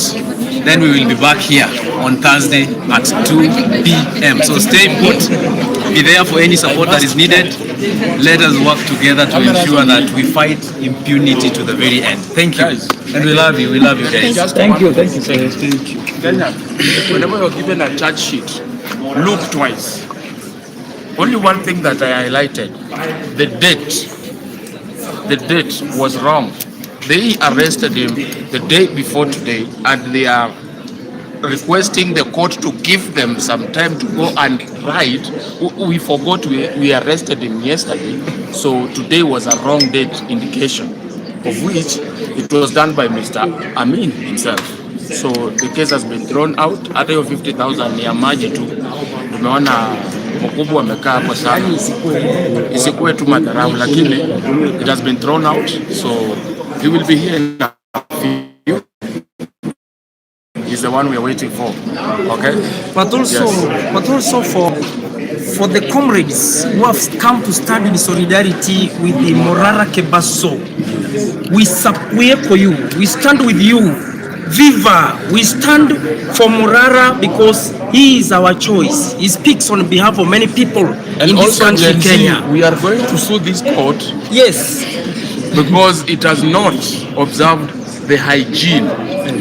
Speaker 16: Then we will be back here on Thursday at 2 p.m. So stay put, be there for any support that is needed. Let us work together to ensure that we fight impunity to the very end. Thank you, and we love you guys.
Speaker 15: Thank you.
Speaker 17: Kenyan, whenever you're given a charge sheet, look twice. Only one thing that I highlighted, the date was wrong. They arrested him the day before today, and they are requesting the court to give them some time to go and write. We forgot we arrested him yesterday, so today was a wrong date indication, of which it was done by Mr. Amin himself. So the case has been thrown out. Hata hiyo 50,000 ni ya maji tu. Tumeona mkubwa amekaa hapo sana, isikuwe tu madharau, lakini it has been thrown out, so he will be here in a few. He's the one we are waiting for. Okay.
Speaker 18: But also for the comrades who have come to stand in solidarity with the Morara Kebaso, we echo you. We stand with you. Viva! We stand for Morara because he is our choice. He speaks on behalf of many people
Speaker 17: And
Speaker 18: in this country, Kenya.
Speaker 17: We are going to sue this court.
Speaker 18: Yes.
Speaker 17: Because it has not observed the hygiene.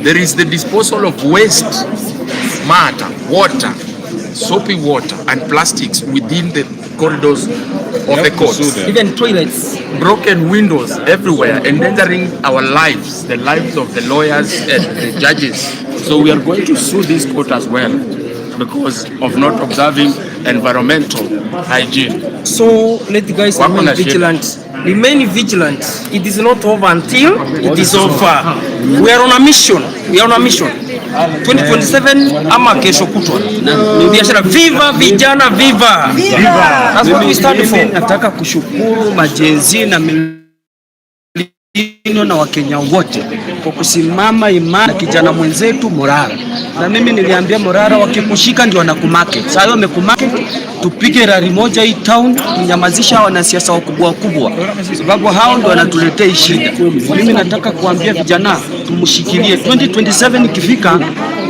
Speaker 17: There is the disposal of waste matter, water, soapy water, and plastics within the corridors of the courts.
Speaker 18: Even toilets.
Speaker 17: Broken windows everywhere, endangering our lives, the lives of the lawyers and the judges. So we are going to sue this court as well because of not observing environmental hygiene.
Speaker 18: So let the guys remain vigilant. Remain vigilant. It is not over until it is over. We are on a mission. 2027 ama kesho kutwa. Biashara viva vijana viva. That's what we stand for.
Speaker 15: Nataka kushukuru majenzi na na Wakenya wote kwa kusimama imara kijana mwenzetu Morara. Na mimi niliambia Morara wakikushika ndio wanakumake. Sasa hiyo wamekumake, tupige rali moja hii town, tunyamazisha wanasiasa wakubwa, sababu hao ndio wanatuletea shida. Mimi nataka kuambia vijana tumshikilie, 2027 ikifika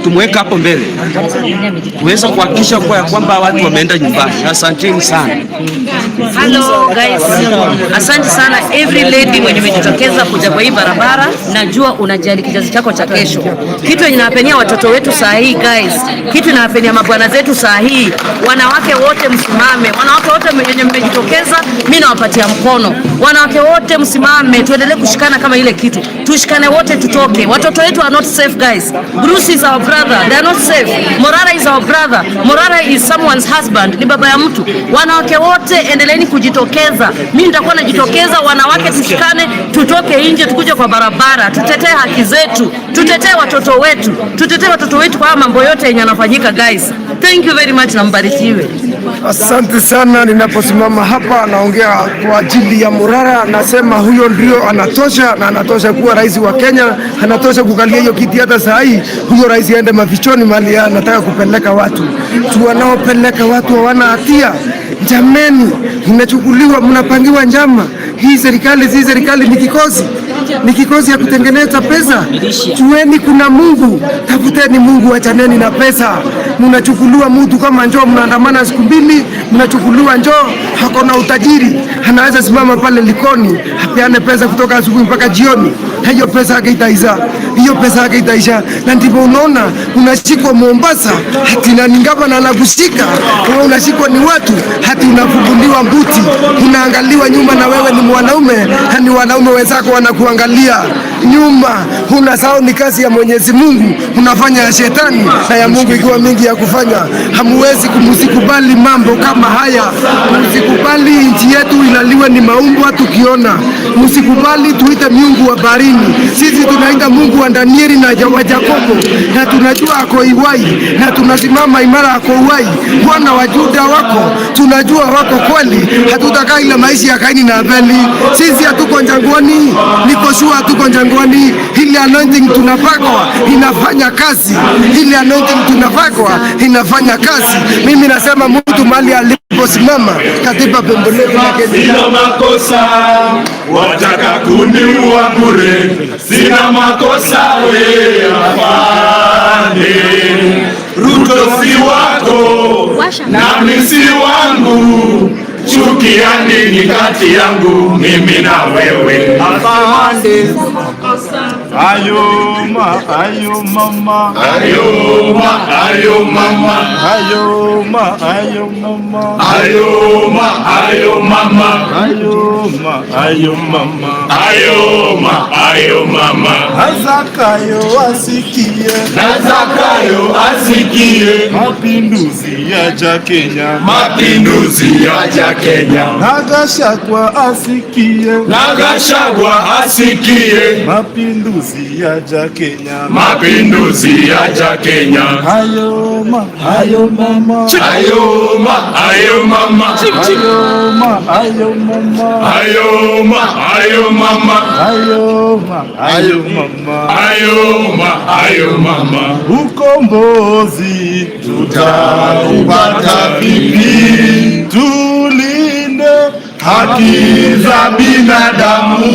Speaker 15: tumweka hapo mbele, tuweza kuhakikisha kwa kwamba watu wameenda nyumbani. Asanteni sana.
Speaker 19: Hello guys, asante sana every lady mwenye umejitokeza kuja kwa hii barabara. Najua unajali kizazi chako cha kesho. Kitu yenye napenia watoto wetu saa hii guys, kitu napenia mabwana zetu saa hii, wanawake wote msimame, wanawake wote wenye mmejitokeza, mimi nawapatia mkono. Wanawake wote msimame, tuendelee kushikana kama ile kitu. Tushikane wote tutoke. Watoto wetu are not safe guys. Bruce is our brother, they are not safe. Morara is our brother. Morara is someone's husband, ni baba ya mtu. Wanawake wote endeleeni kujitokeza. Mimi nitakuwa najitokeza, wanawake tushikane, tutoke nje, tukuje kwa barabara, tutetee haki zetu, tutetee watoto wetu kwa mambo yote yenye yanafanyika guys. Thank you very much na mbarikiwe.
Speaker 20: Asante sana. Ninaposimama hapa naongea kwa ajili ya Morara, nasema huyo ndio anatosha, na anatosha kuwa rais wa Kenya, anatosha kukalia hiyo kiti. Hata saa hii huyo rais aende mafichoni mali anataka kupeleka watu. Wanaopeleka watu hawana hatia. Jameni, mnachukuliwa, mnapangiwa njama. Hii serikali ni kikosi ya kutengeneza pesa. Jueni kuna Mungu, tafuteni Mungu, achaneni na pesa. Mnachukuliwa mtu kama njoo, mnaandamana siku mbili, mnachukuliwa njoo, hako na utajiri, anaweza simama pale Likoni, apeane pesa kutoka asubuhi mpaka jioni. Hiyo pesa yake itaisha, na ndipo unaona unashikwa Mombasa, hati na ningapa na nakushika, unashikwa ni watu, hati unafunguliwa mbuti, unaangaliwa nyuma, na wewe ni mwanaume, hani wanaume wenzako wanakuangalia nyuma, unasahau ni kazi ya Mwenyezi Mungu, unafanya ya shetani na ya Mungu ikiwa mingi ya kufanya. Hamuwezi kumsikubali mambo kama haya, msikubali nchi yetu ilaliwe ni maumbwa tukiona, msikubali tuite miungu wa barini. Sisi tunaita Mungu wa Danieli na wa Yakobo, na tunajua ako iwai na tunasimama imara ako uwai. Bwana wa Juda wako tunajua wako kweli, hatutakaa ile maisha ya Kaini na Abeli. Sisi hatuko jangwani, niko sure hatuko jangwani. Ile anointing tunapakwa inafanya kazi, ile anointing tunapakwa inafanya kazi. Mimi nasema mtu mali aliposimama katiba pembelezi yake.
Speaker 11: Sina makosa, wataka kuniua bure. Sina makosa we afande. Ruto si wako, nami si wangu. Chukia nini kati yangu mimi na wewe? Afande. Ayoma, ayoma, ayoma, ayoma, ayoma, ayoma, ayoma, ayoma, ayoma, ayoma, ayoma, ayoma. Nazakayo asikie, Nazakayo asikie. Mapinduzi yaja Kenya, mapinduzi yaja Kenya. Nagashagwa asikie, Nagashagwa asikie. Mapinduzi yaja Kenya, mapinduzi yaja Kenya. Ayoma, ayoma, ayoma, ayoma, ayoma, ayoma, ayoma, ayoma, ayoma, ayoma, ayoma, ayoma. Ukombozi tutaupata vipi? Tulinde haki za binadamu.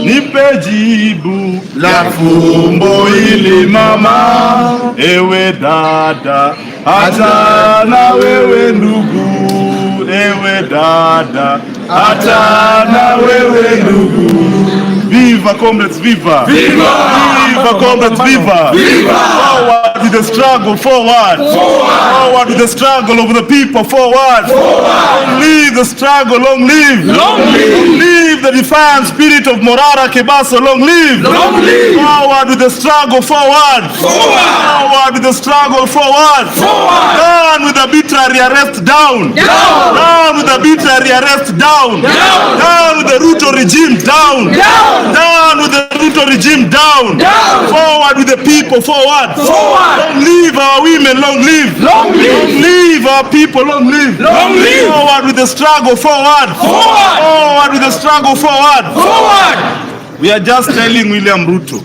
Speaker 11: Nipe jibu la fumbo hili mama, ewe dada, hata na wewe ndugu, ewe dada, hata na wewe ndugu. Viva comrades, viva! Viva! Viva comrades, viva! Viva! Forward with the struggle, forward! Forward! Forward with the struggle of the people, forward! Forward! Long live the struggle, long live! Long live! Long live the defiant spirit of Morara Kebaso, long live! Long live! Forward with the struggle, forward! Forward! Forward with the struggle, forward! Forward! Down with the arbitrary arrest, down! Down! Down with the arbitrary arrest, down! Down! Down with the Ruto regime, down! Down! Down with the Ruto regime, down! Down! Forward with the people, forward! Forward! Long live our women, long live! Long live! Long live our people, long live! Long live! Forward with the struggle, forward! Forward! Forward with the struggle, forward! Forward! We are just telling William Ruto,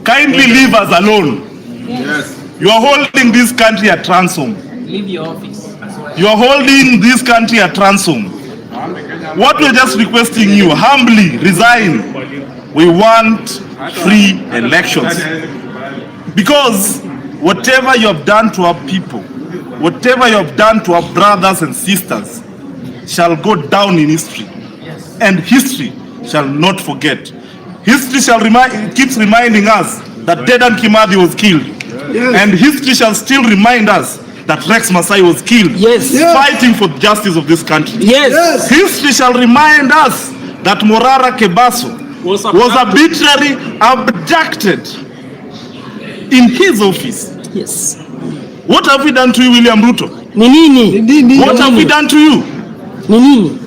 Speaker 11: kindly leave us alone. Yes. You are holding this country at ransom.
Speaker 6: Leave your office.
Speaker 11: You are holding this country at ransom. What we are just requesting you, humbly resign. We want free elections. Because whatever you have done to our people, whatever you have done to our brothers and sisters, shall go down in history. And history shall not forget. History shall keeps reminding us that Dedan Kimathi was killed. And history shall still remind us that Rex Masai was killed, fighting for the justice of this country. History shall remind us that Morara Kebaso was arbitrarily abducted in his office.
Speaker 18: Yes.
Speaker 11: What have we done to you, William Ruto?
Speaker 18: Nini?
Speaker 11: What have we done to you?
Speaker 18: Nini?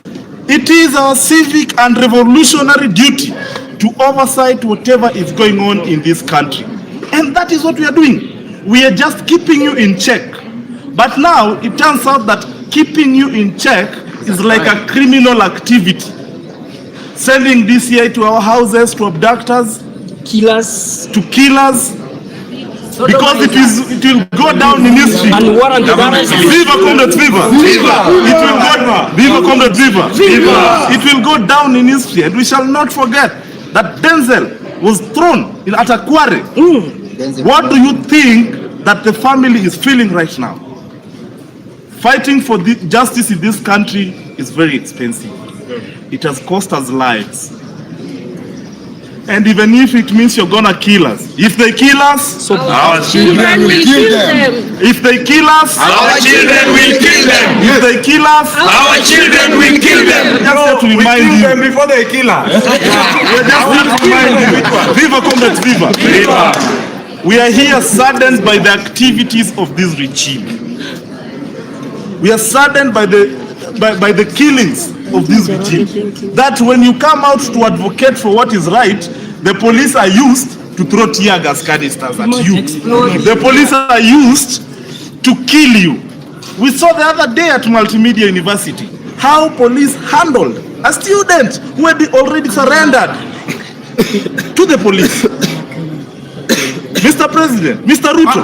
Speaker 11: It is our civic and revolutionary duty to oversight whatever is going on in this country. And that is what we are doing. We are just keeping you in check. But now it turns out that keeping you in check is like a criminal activity. Sending DCI to our houses to abductors,
Speaker 18: killers,
Speaker 11: to killers, because it will go down in history. Viva comrades, viva! Viva! It will go, viva comrades, viva! Viva! It will go down in history, and we shall not forget that Denzel was thrown at a quarry. What do you think that the family is feeling right now? Fighting for the justice in this country is very expensive. It has cost us lives. And even if it means you're gonna kill us. If they kill us, our children will kill them. If they kill us,
Speaker 21: our children will kill them.
Speaker 11: If they kill us,
Speaker 21: our children will kill them.
Speaker 11: Just to remind you.
Speaker 21: Them before they kill us.
Speaker 11: Viva, comrades, viva. Viva. We are here saddened by the activities of this regime. We are saddened by the killings of this regime. That when you come out to advocate for what is right, the police are used to throw tear gas canisters at you. The police are used to kill you. We saw the other day at Multimedia University how police handled a student who had already surrendered to the police. Mr. President, Mr. Ruto.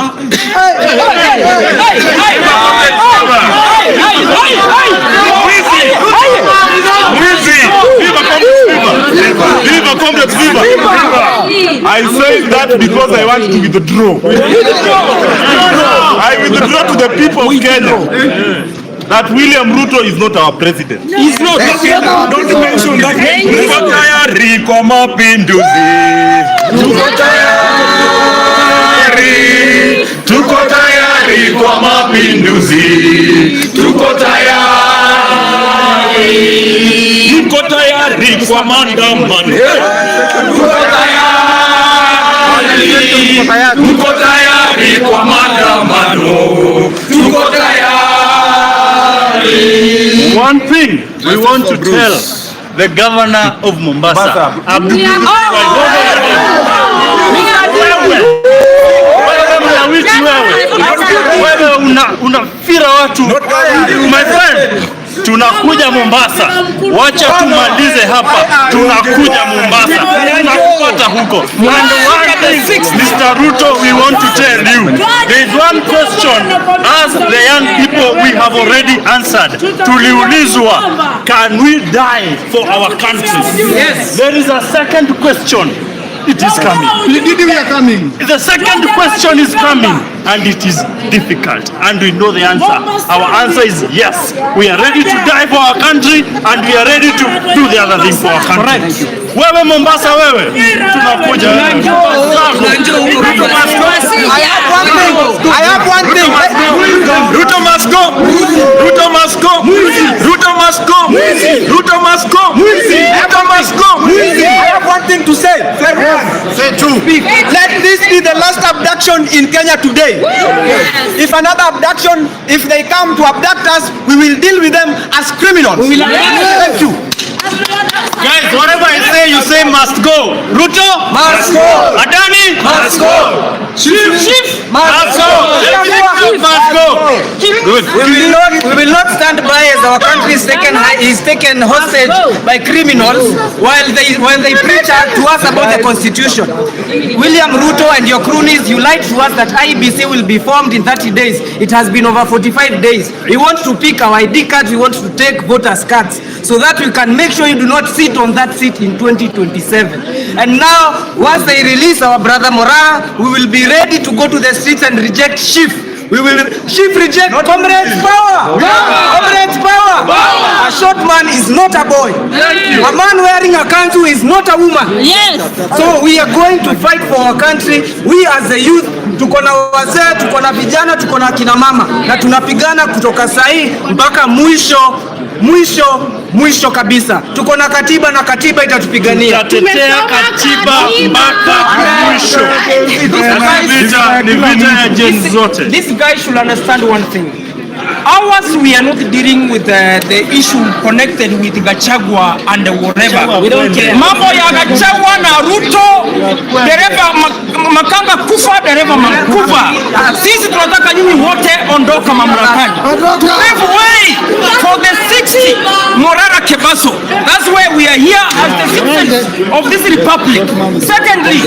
Speaker 11: I say that because I want to withdraw. I withdraw to the people of Kenya that William Ruto is not our president.
Speaker 21: He's not. Don't mention that. Tuko tayari kwa mapinduzi. Tuko tayari. Tuko tayari kwa mapinduzi. Tuko tayari. Tuko tayari kwa maandamano. Tuko tayari. Tuko tayari kwa maandamano. Tuko tayari.
Speaker 4: One thing we want to tell the governor of Mombasa, wewe unafira watu. My friend, tunakuja Mombasa, wacha tumalize hapa, tunakuja Mombasa, tunakupata huko. And Mr. Ruto, we want to tell you, there is one question as the young people we have already answered. Tuliulizwa, can we die for our country? Yes. There is a second question. It is coming. We are coming. The second question is coming, and it is difficult, and we know the answer. Our answer is yes. We are ready to die for our country, and we are ready to do the other thing for our country. Wewe Mombasa, wewe tunakuja.
Speaker 21: I have one thing. Ruto must go. Ruto must go. Ruto must go. Ruto must go. Ruto must go. I have one thing to say. Say true. Let this be the last abduction in Kenya today. If another abduction, if they come to abduct us, we will deal with them as criminals. Thank you.
Speaker 4: Guys, whatever I say, you say must go. Ruto
Speaker 21: must go.
Speaker 4: Adani
Speaker 21: must go.
Speaker 4: Chief
Speaker 21: must go.
Speaker 4: Must go.
Speaker 21: Good. We will not stand by as our country is taken hostage by criminals while they preach to us about the constitution. William Ruto and your cronies, you lied to us that IEBC will be formed in 30 days. It has been over 45 days. We want to pick our ID cards, we want to take voters' cards so that we can make sure you do not sit on that seat in 2027. And now, once they release our brother Morara, we will be ready to go to the streets and reject Chief. We will reject comrades power. Comrades power. A short man is not a boy. A man wearing a kanzu is not a woman.
Speaker 13: Yes.
Speaker 21: So we are going to fight for our country. We as the youth, tuko na wazee, tuko na vijana, tuko na kina mama, na tunapigana kutoka sahi mpaka mwisho kabisa. Tuko na katiba na katiba itatupigania.
Speaker 4: Tutetea katiba mpaka mwisho.
Speaker 18: This guy should understand one thing. Ours, we are not dealing with the issue connected with Gachagua and whatever.
Speaker 21: We don't care.
Speaker 18: Mambo ya Gachagua na Ruto, dereva Makanga kufa, dereva Makufa. Sisi tunataka nyinyi wote ondoka mamlakani. Pave way for the 60 Morara Kebaso. That's why we are here as the citizens of this republic. Secondly,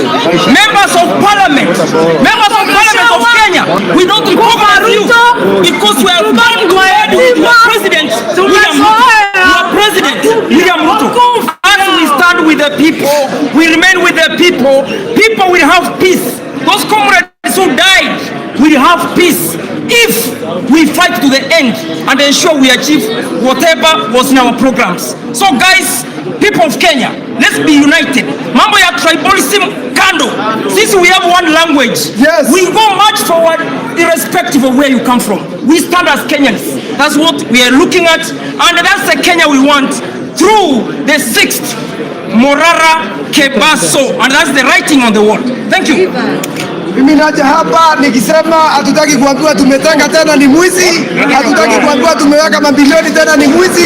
Speaker 18: members of parliament of Kenya, we don't recognize you because we are bound to head with your president, William Ruto. As we stand with the people, we remain with the people. People will have peace. Those comrades who died will have peace if we fight to the end and ensure we achieve whatever was in our programs. So guys, people of Kenya, let's be united. Mambo ya tribalism kando. Since we have one language, yes. We go much forward irrespective of where you come from. We stand as Kenyans. That's what we are looking at, and that's the Kenya we want through the 6th Morara Kebaso, and that's the writing on the wall. Thank you.
Speaker 20: Mimi naja hapa nikisema hatutaki kuambiwa tumetenga tena ni mwizi, hatutaki kuambiwa tumeweka mabilioni tena ni mwizi,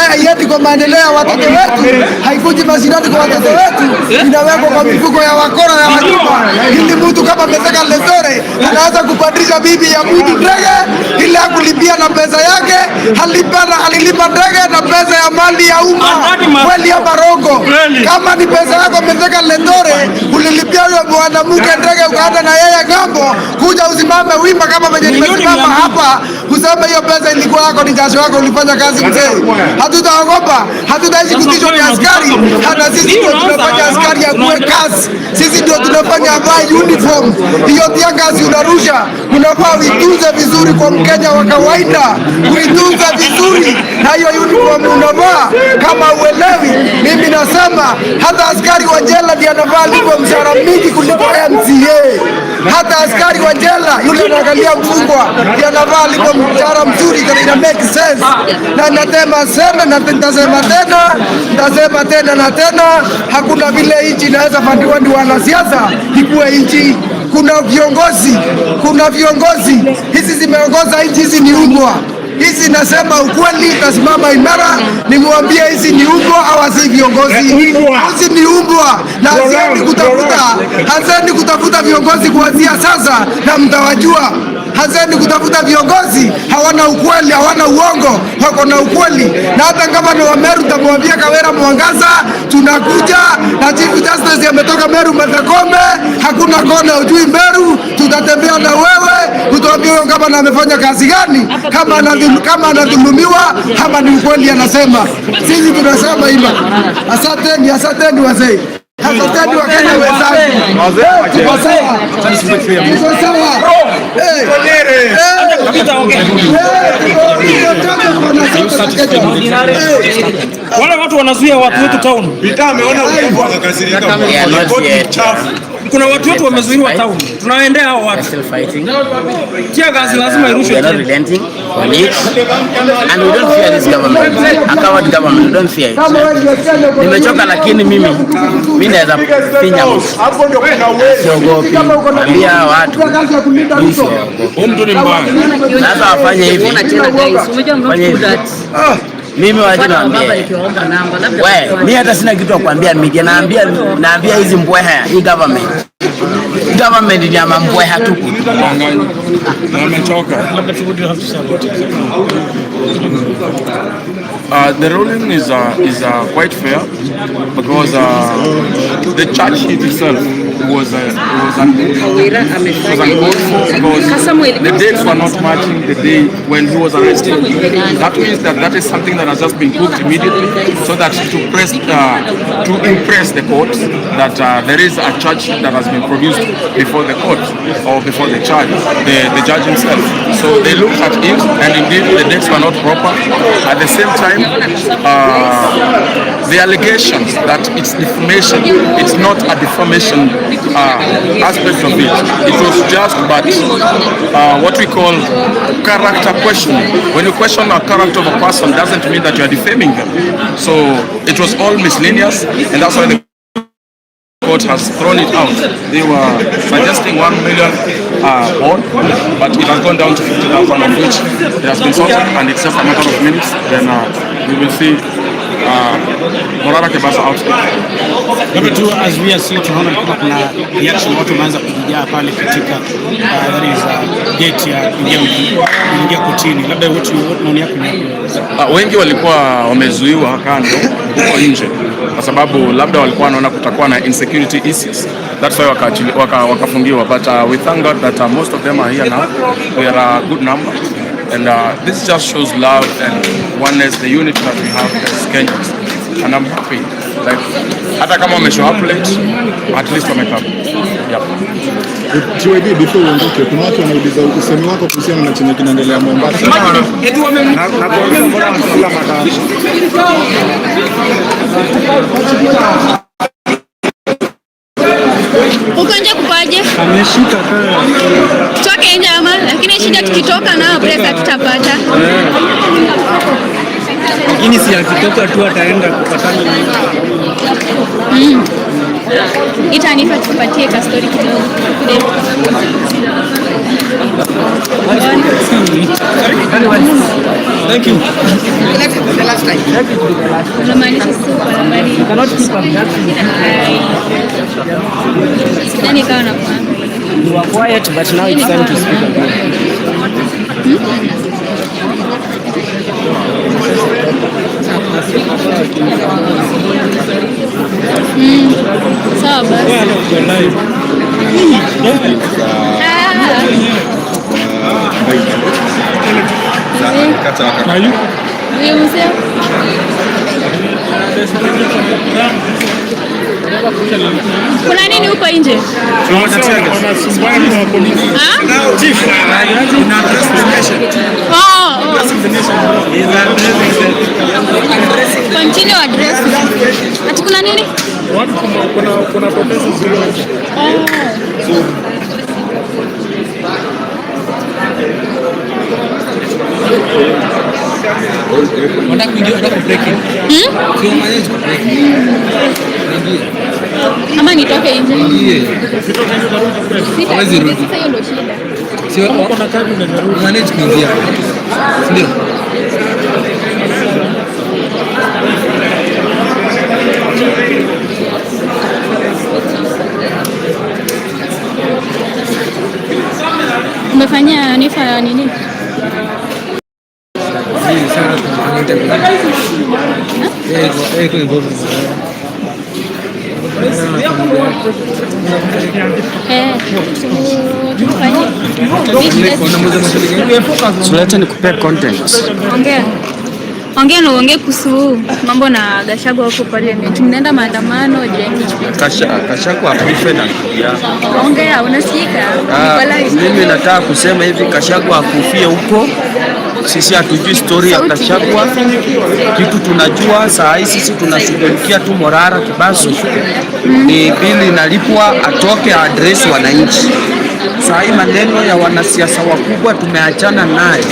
Speaker 20: haiendi kwa maendeleo ya watoto wetu, haikuji mashinani kwa watoto wetu, inawekwa kwa mifuko ya wakora ya wanyuma. Ili mtu kama Metheka Lethore anaweza kupandisha bibi ya mtu ndege ili akulipia na pesa yake, alilipa ndege na pesa ya mali ya umma. Kweli ya marongo. Kama ni pesa yako Metheka Lethore, ulilipia huyo mwanamke ndege ukaenda na yeye ngambo, kuja usimame wima kama venye nimesimama hapa, useme hiyo pesa ilikuwa yako, ni jasho yako, ulifanya kazi mzee. Hatutaogopa, hatutaishi kutishwa ni askari, hata sisi ndio tunafanya askari ya kuwe kazi. Sisi ndio tunafanya ambaye uniform. Hiyo tia kazi unarusha, unafaa uitunze vizuri kwa Mkenya wa kawaida, uitunze vizuri na hiyo uniform unavaa. Kama uelewi, mimi nasema hata askari wa jela ndiye anavaa lipo mshahara mingi kuliko MCA. Hata askari wa jela yule anaangalia mfungwa ndiye anavaa lipo mshahara mzuri, ina make sense. Na nitasema tena na tena, hakuna vile nchi inaweza fandiwa ni wanasiasa ikuwe nchi. Kuna viongozi hizi zimeongoza nchi, hizi ni umbwa. Hizi nasema ukweli, tasimama imara, nimwambie hizi ni umbwa au si viongozi. Hizi ni umbwa na hazeni kutafuta viongozi kuanzia sasa, na mtawajua. Hazeni kutafuta viongozi, hawana ukweli, hawana uongo, wako na ukweli. Na hata kama ni wa Meru, tamwambia Kawera Mwangaza, tunakuja na Chief Justice ametoka Meru Mathakome, hakuna kona ujui Meru, tutatembea na wewe, utaambia huyo kama amefanya kazi gani, kama anadhulumiwa, ama ni ukweli anasema. Sisi tunasema hivyo. Asanteni wazee. Asanteni wa Kenya wenzangu. Tuko sawa.
Speaker 18: Wale watu wanazuia watu wetu town.
Speaker 11: Ameona upepo akakasirika.
Speaker 18: Kuna watu wetu wamezuiwa town. Tunaendea hao watu. Tia gazi lazima irushwe.
Speaker 2: And we don't fear this government. A coward government, we don't fear it. Nimechoka lakini mimi naweza finya mtu. Siogopi. Ambia watu.
Speaker 11: Mtu ni mbaya.
Speaker 2: Sasa wafanye hivi. Mimi waje naambia. Wewe, mimi hata sina kitu ya kuambia media. Naambia hizi mbweha, hii government. Government ni ama mbweha tu.
Speaker 11: The ruling is quite fair because the charge sheet itself was uncalled for because the dates were not matching the day when he was arrested. That means that is something that has just been cooked immediately so that to impress the court that there is a charge sheet that has been produced before the court or before the judge himself. So they looked at it and indeed the dates were not proper. At the same time, the allegations that it's defamation, it's not a defamation aspect of it. It was just but what we call character questioning. When you question a character of a person, doesn't mean that you are defaming them. So it was all miscellaneous, and that's why the court has thrown it out. They were suggesting 1 million bond, but it has gone down to 50,000, of which it has been sorted, and it's just a matter of minutes. Then we will see Morara Kebaso out.
Speaker 22: Number two, as we are seeing, tunaona kuna reaction watu wameanza kujijaa pale katika gate ya kuingia kotini. Labda wote maoni yako ni
Speaker 11: wengi walikuwa wamezuiwa kando huko nje kwa sababu labda walikuwa wanaona kutakuwa na insecurity issues. That's why wakafungiwa, but we thank God that most of them are here now. We are a good number. And this just shows love and oneness, the unity that we have as Kenyans. And I'm happy. Like, hata kama wame show up late, at least wamekam. Yep.
Speaker 23: Chiwebi, before uondoke, kuna watu wanauliza usemi wako kuhusiana na chenye kinaendelea Mombasa.
Speaker 13: Uko nje kupaje?
Speaker 22: Ameshika kaya.
Speaker 13: Toke nje ama, lakini shida tukitoka na break hatutapata.
Speaker 22: Lakini si akitoka tu ataenda kupatana na
Speaker 13: Itanifa tupatie ka story kidogo.
Speaker 22: Thank you.
Speaker 10: The last time.
Speaker 13: Unamaanisha super habari.
Speaker 22: Cannot keep up that.
Speaker 13: Sidhani kawa na kwa.
Speaker 22: You were quiet but now it's time to speak again.
Speaker 13: Sawa basi. Kuna nini huko nje? Continue address. Ati kuna nini?
Speaker 23: Kuna protest
Speaker 13: Ama nitoke nje? Sasa hiyo ndio shida.
Speaker 23: Sio kuna kazi unarudi. Manage kuingia. Ndio.
Speaker 13: Umefanyia Nifa ya nini?
Speaker 15: Tulete nikupe content.
Speaker 13: Ongea na uongee kuhusu mambo na Gachagua huko parliament. Mnaenda maandamano je?
Speaker 15: Gachagua akufe na kulia.
Speaker 13: Ongea, unasikika?
Speaker 15: Mimi nataka kusema hivi, Gachagua akufie huko. Sisi hatujui story ya Gachagua. Kitu tunajua saa hii sisi tunashughulikia tu Morara Kibaso. Ni bili inalipwa atoke address wananchi. Saa hii maneno ya wanasiasa wakubwa tumeachana naye.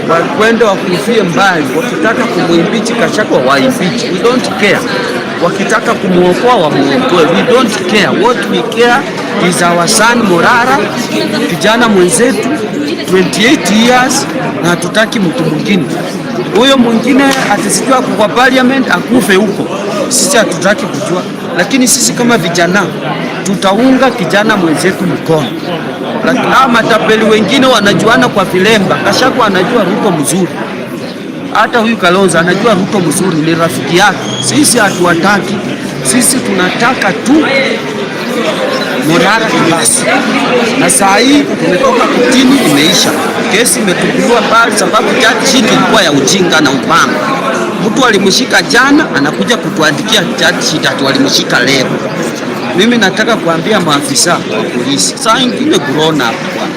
Speaker 15: Wakwenda wakufie mbali, wakitaka kumuimpeach Gachagua waimpeach. We don't care. Wakitaka kumuokoa wamuokoe. We don't care. What we care is our son Morara, kijana mwenzetu 28 years, na hatutaki mtu mwingine. Huyo mwingine atisijua kwa parliament akufe huko. Sisi hatutaki kujua. Lakini sisi kama vijana tutaunga kijana mwenzetu mkono. Lakini matapeli wengine wanajuana kwa vilemba. Gachagua anajua Ruto mzuri. Hata huyu Kalonzo anajua Ruto mzuri, ni rafiki yake. Sisi hatuwataki. Sisi tunataka tu Morara Kibaso. Na saa hii tumetoka kutini, imeisha. Kesi imetupiliwa mbali sababu charge sheet ilikuwa ya ujinga na upanga. Mtu alimshika jana, anakuja kutuandikia charge sheet ati walimshika leo. Mimi nataka kuambia maafisa wa polisi, saa ingine grown up bwana.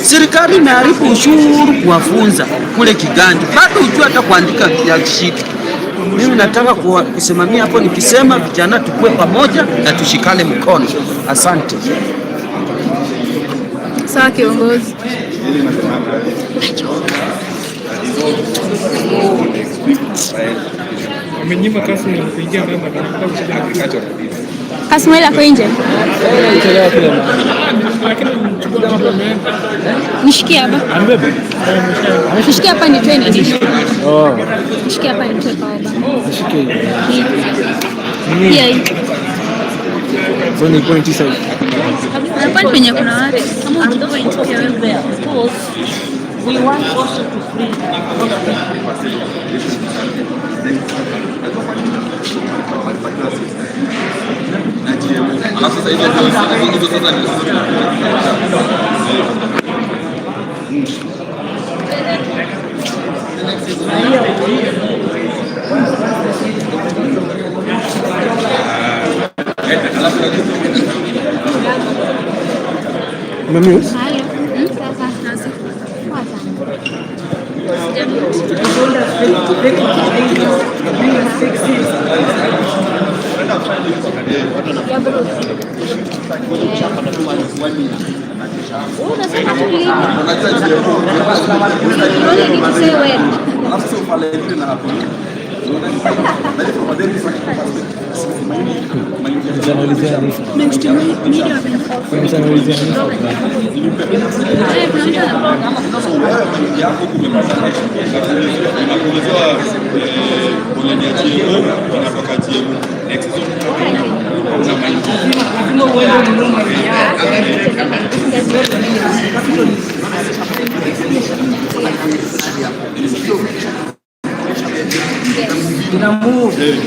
Speaker 15: Serikali imeharibu ushuru kuwafunza kule Kigandi. Bado hujua hata kuandika charge sheet. Mimi nataka kusimamia hapo nikisema vijana tukue pamoja na tushikane mkono. Asante.
Speaker 13: Sawa kiongozi.
Speaker 23: Amenyima kasi ya kuingia ndani na kushika agriculture.
Speaker 13: Kasmuela kwa nje. Nishikie hapa. Nishikie hapa ni train ni. Oh. Nishikie hapa ni train hapa.
Speaker 23: Nishikie.
Speaker 13: Hii.
Speaker 23: Zoni point side.
Speaker 13: Hapa penye kuna watu. Kama unataka intoke wewe.
Speaker 6: We want also to free
Speaker 23: Mamius?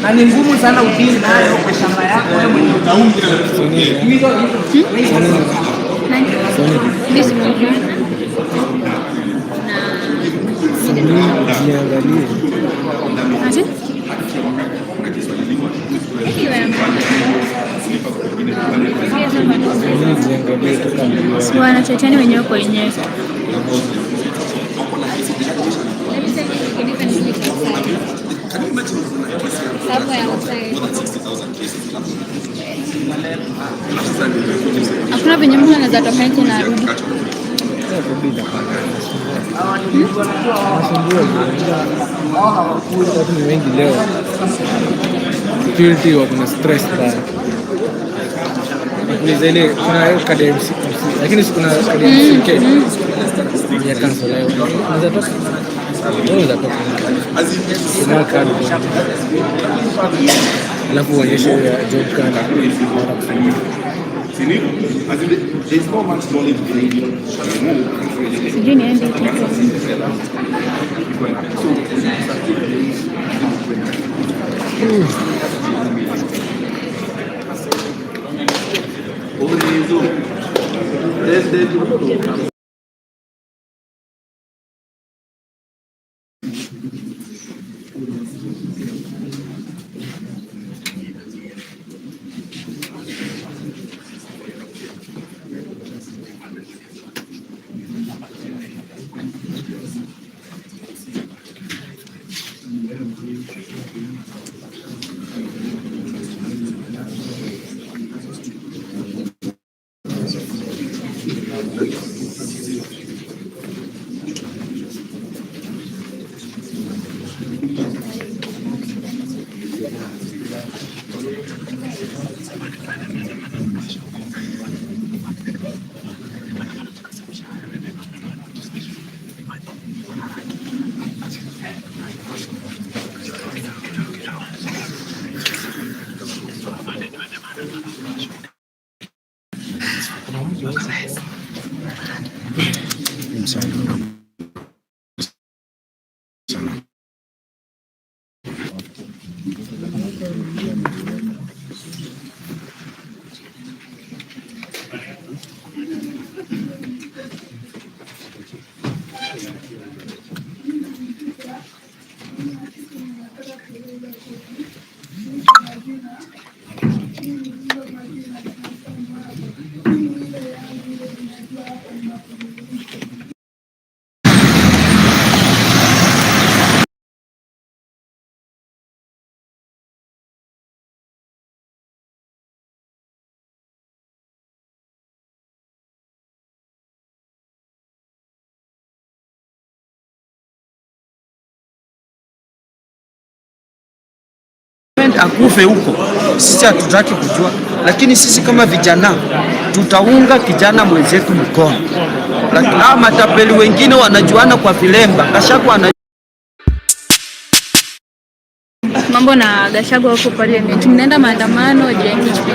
Speaker 21: Na ni ngumu sana udili nayo kwa shamba yako wewe mwenye utaunga.
Speaker 13: Wanatetani wenyewe kwa wenyewe. Hakuna venye mtu anaweza toka nje na arudi.
Speaker 1: Watu ni wengi leo. Security wako na stress sana. Ni zile kuna academy lakini kuna academy ya cancel leo. Unaweza toka. Unaweza toka. Kuna kadi. Alafu uonyeshe job card.
Speaker 11: There's not much knowledge behind
Speaker 13: Sijui niende
Speaker 18: akufe huko, sisi hatutaki kujua, lakini sisi kama vijana tutaunga kijana mwenzetu mkono. Lakini matapeli wengine wanajuana kwa vilemba. Gachagua ana
Speaker 13: mambo na Gachagua huko parliament, mnaenda maandamano je?